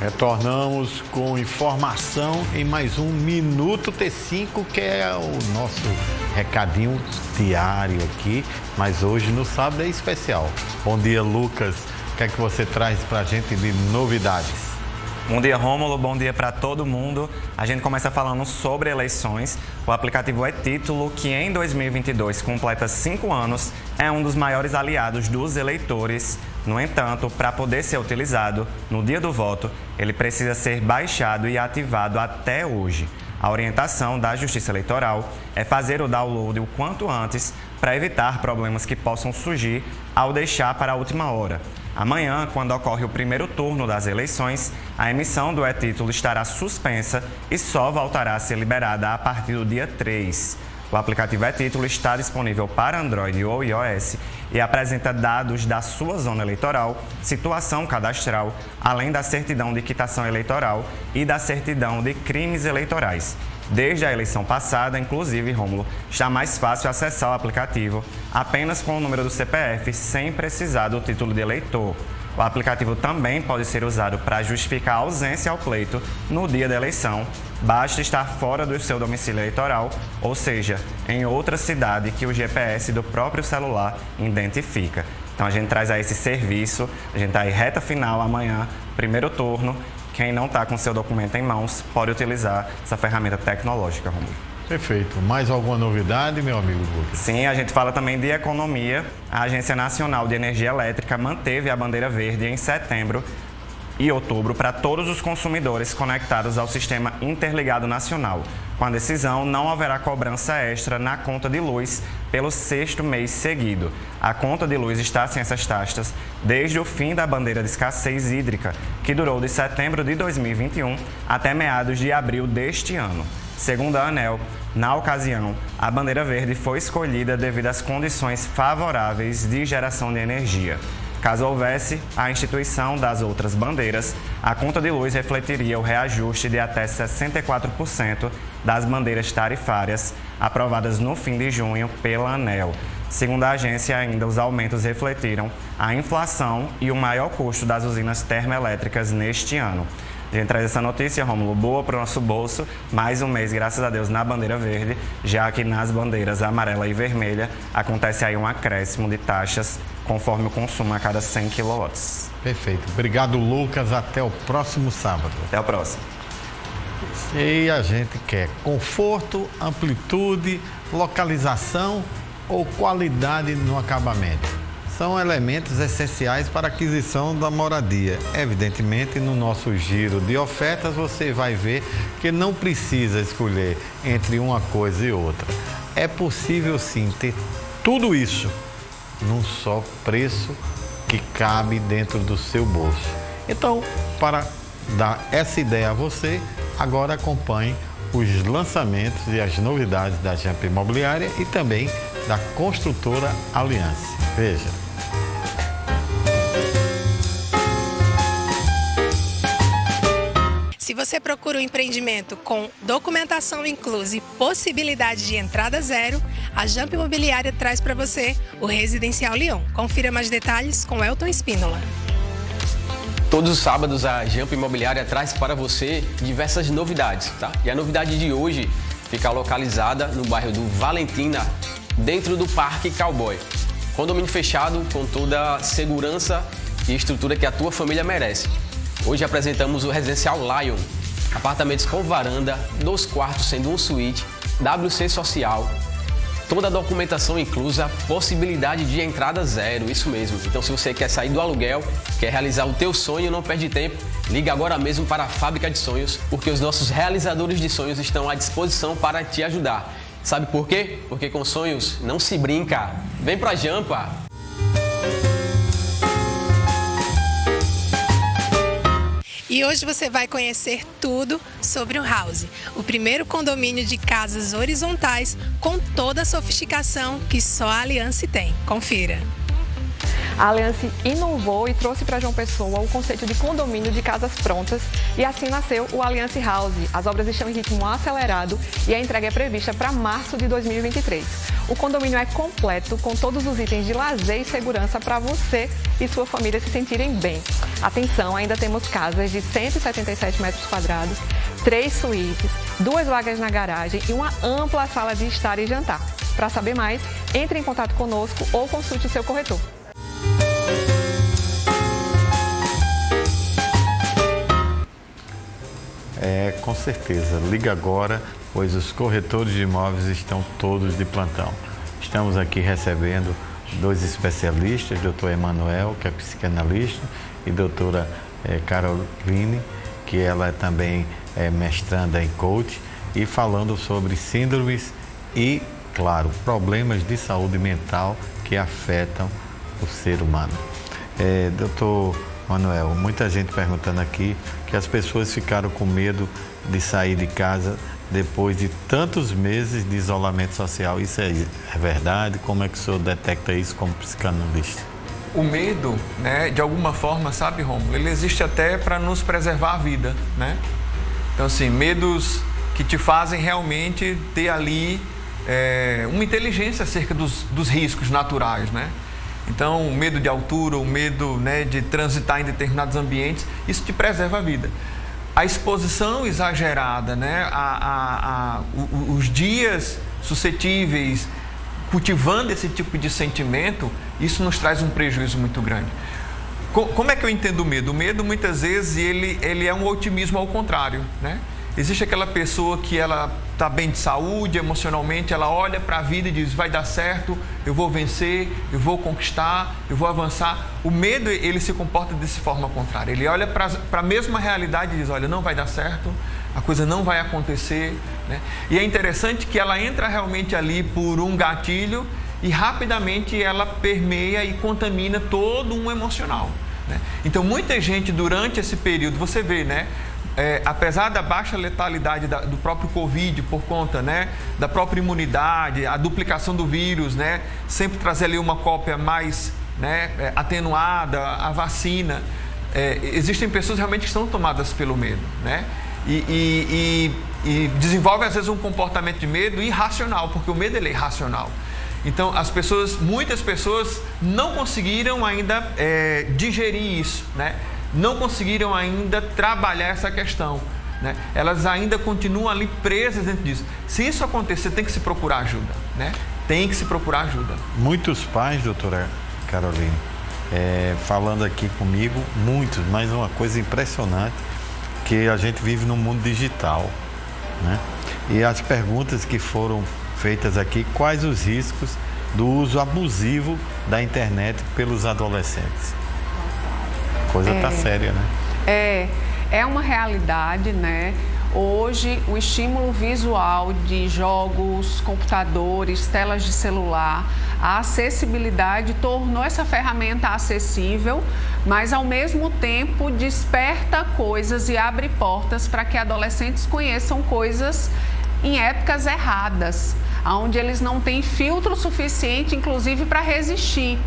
Retornamos com informação em mais um Minuto T5, que é o nosso recadinho diário aqui, mas hoje no sábado é especial. Bom dia, Lucas. O que é que você traz para a gente de novidades? Bom dia, Rômulo. Bom dia para todo mundo. A gente começa falando sobre eleições. O aplicativo E-Título, que em 2022 completa 5 anos, é um dos maiores aliados dos eleitores. No entanto, para poder ser utilizado no dia do voto, ele precisa ser baixado e ativado até hoje. A orientação da Justiça Eleitoral é fazer o download o quanto antes para evitar problemas que possam surgir ao deixar para a última hora. Amanhã, quando ocorre o primeiro turno das eleições, a emissão do E-Título estará suspensa e só voltará a ser liberada a partir do dia 3. O aplicativo E-Título está disponível para Android ou iOS e apresenta dados da sua zona eleitoral, situação cadastral, além da certidão de quitação eleitoral e da certidão de crimes eleitorais. Desde a eleição passada, inclusive, Rômulo, está mais fácil acessar o aplicativo apenas com o número do CPF, sem precisar do título de eleitor. O aplicativo também pode ser usado para justificar a ausência ao pleito no dia da eleição. Basta estar fora do seu domicílio eleitoral, ou seja, em outra cidade que o GPS do próprio celular identifica. Então a gente traz aí esse serviço, a gente está aí reta final amanhã, primeiro turno. Quem não está com seu documento em mãos pode utilizar essa ferramenta tecnológica, Romulo. Perfeito. Mais alguma novidade, meu amigo Lucas? Sim, a gente fala também de economia. A Agência Nacional de Energia Elétrica manteve a bandeira verde em setembro e outubro para todos os consumidores conectados ao Sistema Interligado Nacional. Com a decisão, não haverá cobrança extra na conta de luz pelo 6º mês seguido. A conta de luz está sem essas taxas desde o fim da bandeira de escassez hídrica, que durou de setembro de 2021 até meados de abril deste ano. Segundo a ANEEL, na ocasião, a bandeira verde foi escolhida devido às condições favoráveis de geração de energia. Caso houvesse a instituição das outras bandeiras, a conta de luz refletiria o reajuste de até 64% das bandeiras tarifárias aprovadas no fim de junho pela ANEEL. Segundo a agência, ainda os aumentos refletiram a inflação e o maior custo das usinas termoelétricas neste ano. A gente traz essa notícia, Rômulo, boa para o nosso bolso. Mais um mês, graças a Deus, na bandeira verde, já que nas bandeiras amarela e vermelha acontece aí um acréscimo de taxas conforme o consumo a cada 100 kW. Perfeito. Obrigado, Lucas. Até o próximo sábado. Até o próximo. E a gente quer conforto, amplitude, localização ou qualidade no acabamento. São elementos essenciais para a aquisição da moradia. Evidentemente, no nosso giro de ofertas, você vai ver que não precisa escolher entre uma coisa e outra. É possível, sim, ter tudo isso num só preço que cabe dentro do seu bolso. Então, para dar essa ideia a você, agora acompanhe os lançamentos e as novidades da Jamp Imobiliária e também da construtora Aliança. Veja. Se você procura um empreendimento com documentação inclusa e possibilidade de entrada zero, a Jamp Imobiliária traz para você o Residencial Lyon. Confira mais detalhes com Elton Espínola. Todos os sábados a Jamp Imobiliária traz para você diversas novidades, tá? E a novidade de hoje fica localizada no bairro do Valentina, dentro do Parque Cowboy. Condomínio fechado com toda a segurança e estrutura que a tua família merece. Hoje apresentamos o Residencial Lion, apartamentos com varanda, 2 quartos sendo um suíte, WC social, toda a documentação inclusa, possibilidade de entrada zero, isso mesmo. Então se você quer sair do aluguel, quer realizar o teu sonho, não perde tempo, liga agora mesmo para a Fábrica de Sonhos, porque os nossos realizadores de sonhos estão à disposição para te ajudar. Sabe por quê? Porque com sonhos não se brinca. Vem pra Jampa! E hoje você vai conhecer tudo sobre o House, o primeiro condomínio de casas horizontais com toda a sofisticação que só a Aliança tem. Confira. A Aliança inovou e trouxe para João Pessoa o conceito de condomínio de casas prontas e assim nasceu o Aliança House. As obras estão em ritmo acelerado e a entrega é prevista para março de 2023. O condomínio é completo com todos os itens de lazer e segurança para você e sua família se sentirem bem. Atenção, ainda temos casas de 177 metros quadrados, 3 suítes, 2 vagas na garagem e uma ampla sala de estar e jantar. Para saber mais, entre em contato conosco ou consulte o seu corretor. Com certeza. Liga agora, pois os corretores de imóveis estão todos de plantão. Estamos aqui recebendo 2 especialistas, doutor Emanuel, que é psicanalista, e doutora Caroline, que ela também é mestranda em coach, e falando sobre síndromes e, claro, problemas de saúde mental que afetam o ser humano. Doutor Manuel, muita gente perguntando aqui que as pessoas ficaram com medo de sair de casa depois de tantos meses de isolamento social. Isso é verdade? Como é que o senhor detecta isso como psicanalista? O medo, né, de alguma forma, sabe, Rômulo, ele existe até para nos preservar a vida, né? Então, assim, medos que te fazem realmente ter ali uma inteligência acerca dos riscos naturais, né? Então, o medo de altura, o medo, né, de transitar em determinados ambientes, isso te preserva a vida. A exposição exagerada, né, os dias suscetíveis, cultivando esse tipo de sentimento, isso nos traz um prejuízo muito grande. Como é que eu entendo o medo? O medo, muitas vezes, ele é um otimismo ao contrário, né? Existe aquela pessoa que ela está bem de saúde, emocionalmente, ela olha para a vida e diz, vai dar certo, eu vou vencer, eu vou conquistar, eu vou avançar. O medo, ele se comporta dessa forma contrária. Ele olha para a mesma realidade e diz, olha, não vai dar certo, a coisa não vai acontecer, né? E é interessante que ela entra realmente ali por um gatilho e rapidamente ela permeia e contamina todo um emocional, né? Então, muita gente durante esse período, você vê, né? Apesar da baixa letalidade do próprio Covid, por conta, né, da própria imunidade, a duplicação do vírus, né, sempre trazer ali uma cópia mais, né, atenuada, a vacina, existem pessoas realmente que estão tomadas pelo medo, né, e desenvolvem às vezes um comportamento de medo irracional, porque o medo ele é irracional. Então, muitas pessoas não conseguiram ainda digerir isso, né? não conseguiram ainda trabalhar essa questão, né? Elas ainda continuam ali presas dentro disso. Se isso acontecer, tem que se procurar ajuda, né? Tem que se procurar ajuda. Muitos pais, doutora Caroline, falando aqui comigo, muitos, mas uma coisa impressionante, que a gente vive num mundo digital, né? E as perguntas que foram feitas aqui, quais os riscos do uso abusivo da internet pelos adolescentes? A coisa tá séria, né? É uma realidade, né? Hoje, o estímulo visual de jogos, computadores, telas de celular, a acessibilidade tornou essa ferramenta acessível, mas ao mesmo tempo desperta coisas e abre portas para que adolescentes conheçam coisas em épocas erradas, onde eles não têm filtro suficiente, inclusive, para resistir.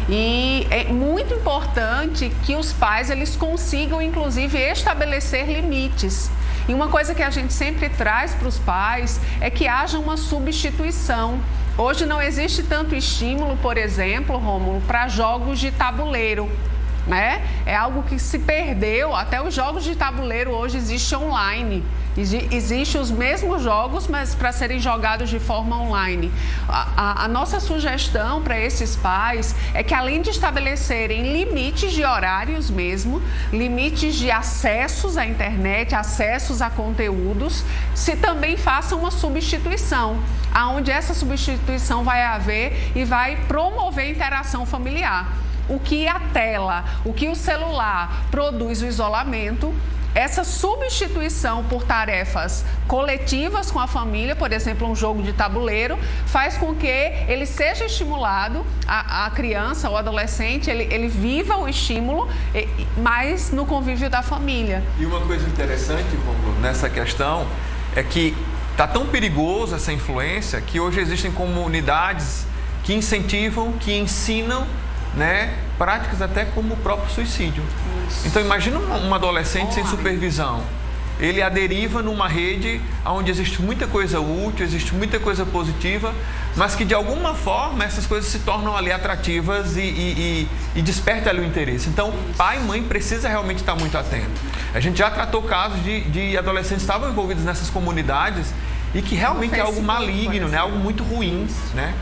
E é muito importante que os pais eles consigam, inclusive, estabelecer limites. E uma coisa que a gente sempre traz para os pais é que haja uma substituição. Hoje não existe tanto estímulo, por exemplo, Rômulo, para jogos de tabuleiro, né? É algo que se perdeu. Até os jogos de tabuleiro hoje existem online. Existem os mesmos jogos, mas para serem jogados de forma online. A nossa sugestão para esses pais é que, além de estabelecerem limites de horários mesmo, limites de acessos à internet, acessos a conteúdos, se também faça uma substituição, aonde essa substituição vai haver e vai promover interação familiar. O que a tela, o que o celular produz o isolamento, essa substituição por tarefas coletivas com a família, por exemplo, um jogo de tabuleiro, faz com que ele seja estimulado, a criança ou adolescente, ele viva o estímulo, mas no convívio da família. E uma coisa interessante, Rômulo, nessa questão, é que está tão perigoso essa influência que hoje existem comunidades que incentivam, que ensinam, né, práticas até como o próprio suicídio. Isso. Então imagina um adolescente sem supervisão, ele à deriva numa rede onde existe muita coisa útil, existe muita coisa positiva, mas que de alguma forma essas coisas se tornam ali atrativas e despertam ali o interesse. Então pai e mãe precisa realmente estar muito atento. A gente já tratou casos de adolescentes que estavam envolvidos nessas comunidades e que realmente é algo maligno, né, algo muito ruim, né?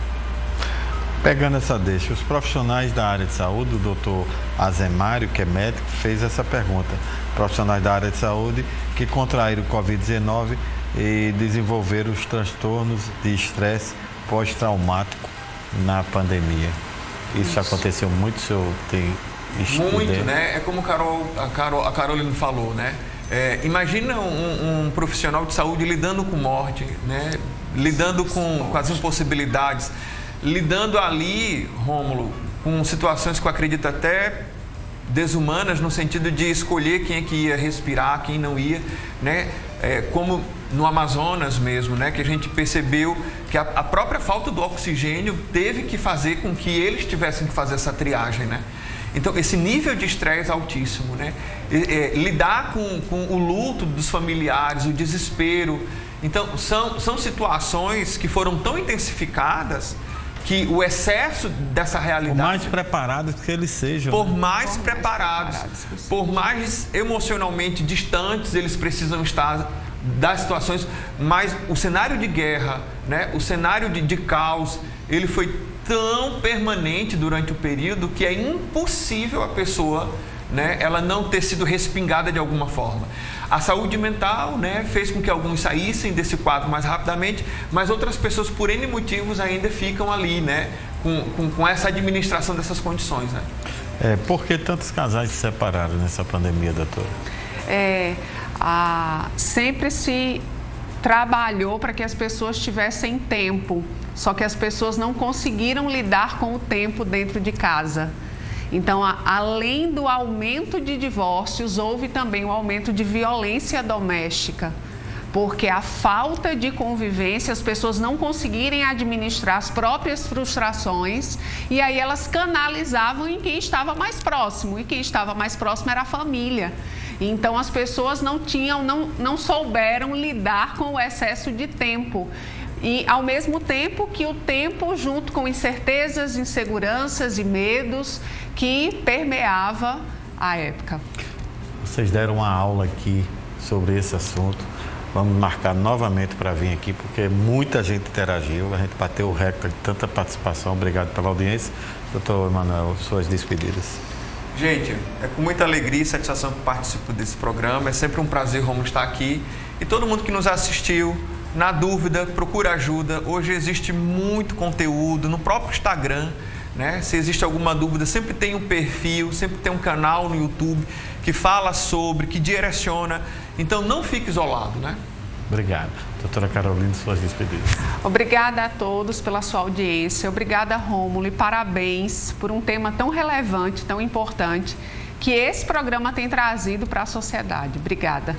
Pegando essa deixa, os profissionais da área de saúde, o doutor Azemário, que é médico, fez essa pergunta. Profissionais da área de saúde que contraíram o Covid-19 e desenvolveram os transtornos de estresse pós-traumático na pandemia. Isso aconteceu muito, o senhor tem estudo? Muito, né? É como a Caroline falou, né? Imagina um profissional de saúde lidando com morte, né? Lidando com as impossibilidades, lidando ali, Rômulo, com situações que eu acredito até desumanas, no sentido de escolher quem é que ia respirar, quem não ia, né? Como no Amazonas mesmo, né? Que a gente percebeu que a própria falta do oxigênio teve que fazer com que eles tivessem que fazer essa triagem, né? Então, esse nível de estresse altíssimo, né? Lidar com o luto dos familiares, o desespero. Então, são situações que foram tão intensificadas que o excesso dessa realidade... Por mais preparados que eles sejam. Por mais preparados, por mais emocionalmente distantes eles precisam estar das situações, mas o cenário de guerra, né, o cenário de caos, ele foi tão permanente durante o período que é impossível a pessoa, né, ela não ter sido respingada de alguma forma. A saúde mental, né, fez com que alguns saíssem desse quadro mais rapidamente, mas outras pessoas, por N motivos, ainda ficam ali, né, com essa administração dessas condições, né? Por que tantos casais se separaram nessa pandemia, doutora? Sempre se trabalhou para que as pessoas tivessem tempo, só que as pessoas não conseguiram lidar com o tempo dentro de casa. Então, além do aumento de divórcios, houve também um aumento de violência doméstica, porque a falta de convivência, as pessoas não conseguirem administrar as próprias frustrações, e aí elas canalizavam em quem estava mais próximo, e quem estava mais próximo era a família. Então, as pessoas não souberam lidar com o excesso de tempo. E, ao mesmo tempo que o tempo, junto com incertezas, inseguranças e medos, que permeava à época. Vocês deram uma aula aqui sobre esse assunto. Vamos marcar novamente para vir aqui, porque muita gente interagiu, a gente bateu o recorde de tanta participação. Obrigado pela audiência. Doutor Emanuel, suas despedidas. Gente, é com muita alegria e satisfação que participo desse programa. É sempre um prazer, Romulo, estar aqui. E todo mundo que nos assistiu, na dúvida, procura ajuda. Hoje existe muito conteúdo no próprio Instagram, né? Se existe alguma dúvida, sempre tem um perfil, sempre tem um canal no YouTube que fala sobre, que direciona. Então não fique isolado, né? Obrigado. Doutora Carolina, suas despedidas. Obrigada a todos pela sua audiência. Obrigada, Rômulo, e parabéns por um tema tão relevante, tão importante, que esse programa tem trazido para a sociedade. Obrigada.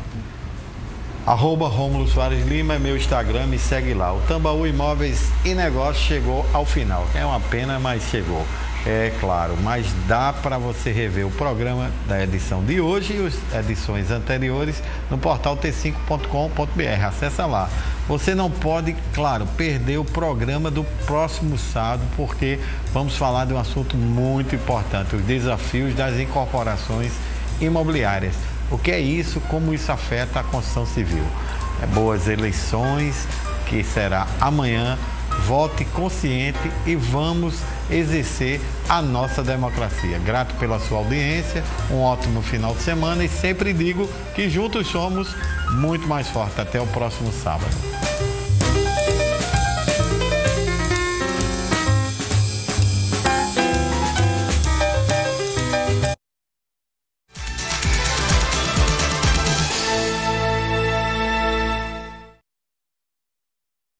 @Rômulo Soares Lima é meu Instagram, me segue lá. O Tambaú Imóveis e Negócios chegou ao final. É uma pena, mas chegou. É claro, mas dá para você rever o programa da edição de hoje e as edições anteriores no portal t5.com.br. Acessa lá. Você não pode, claro, perder o programa do próximo sábado, porque vamos falar de um assunto muito importante, os desafios das incorporações imobiliárias. O que é isso? Como isso afeta a construção civil? Boas eleições, que será amanhã. Vote consciente e vamos exercer a nossa democracia. Grato pela sua audiência, um ótimo final de semana e sempre digo que juntos somos muito mais fortes. Até o próximo sábado.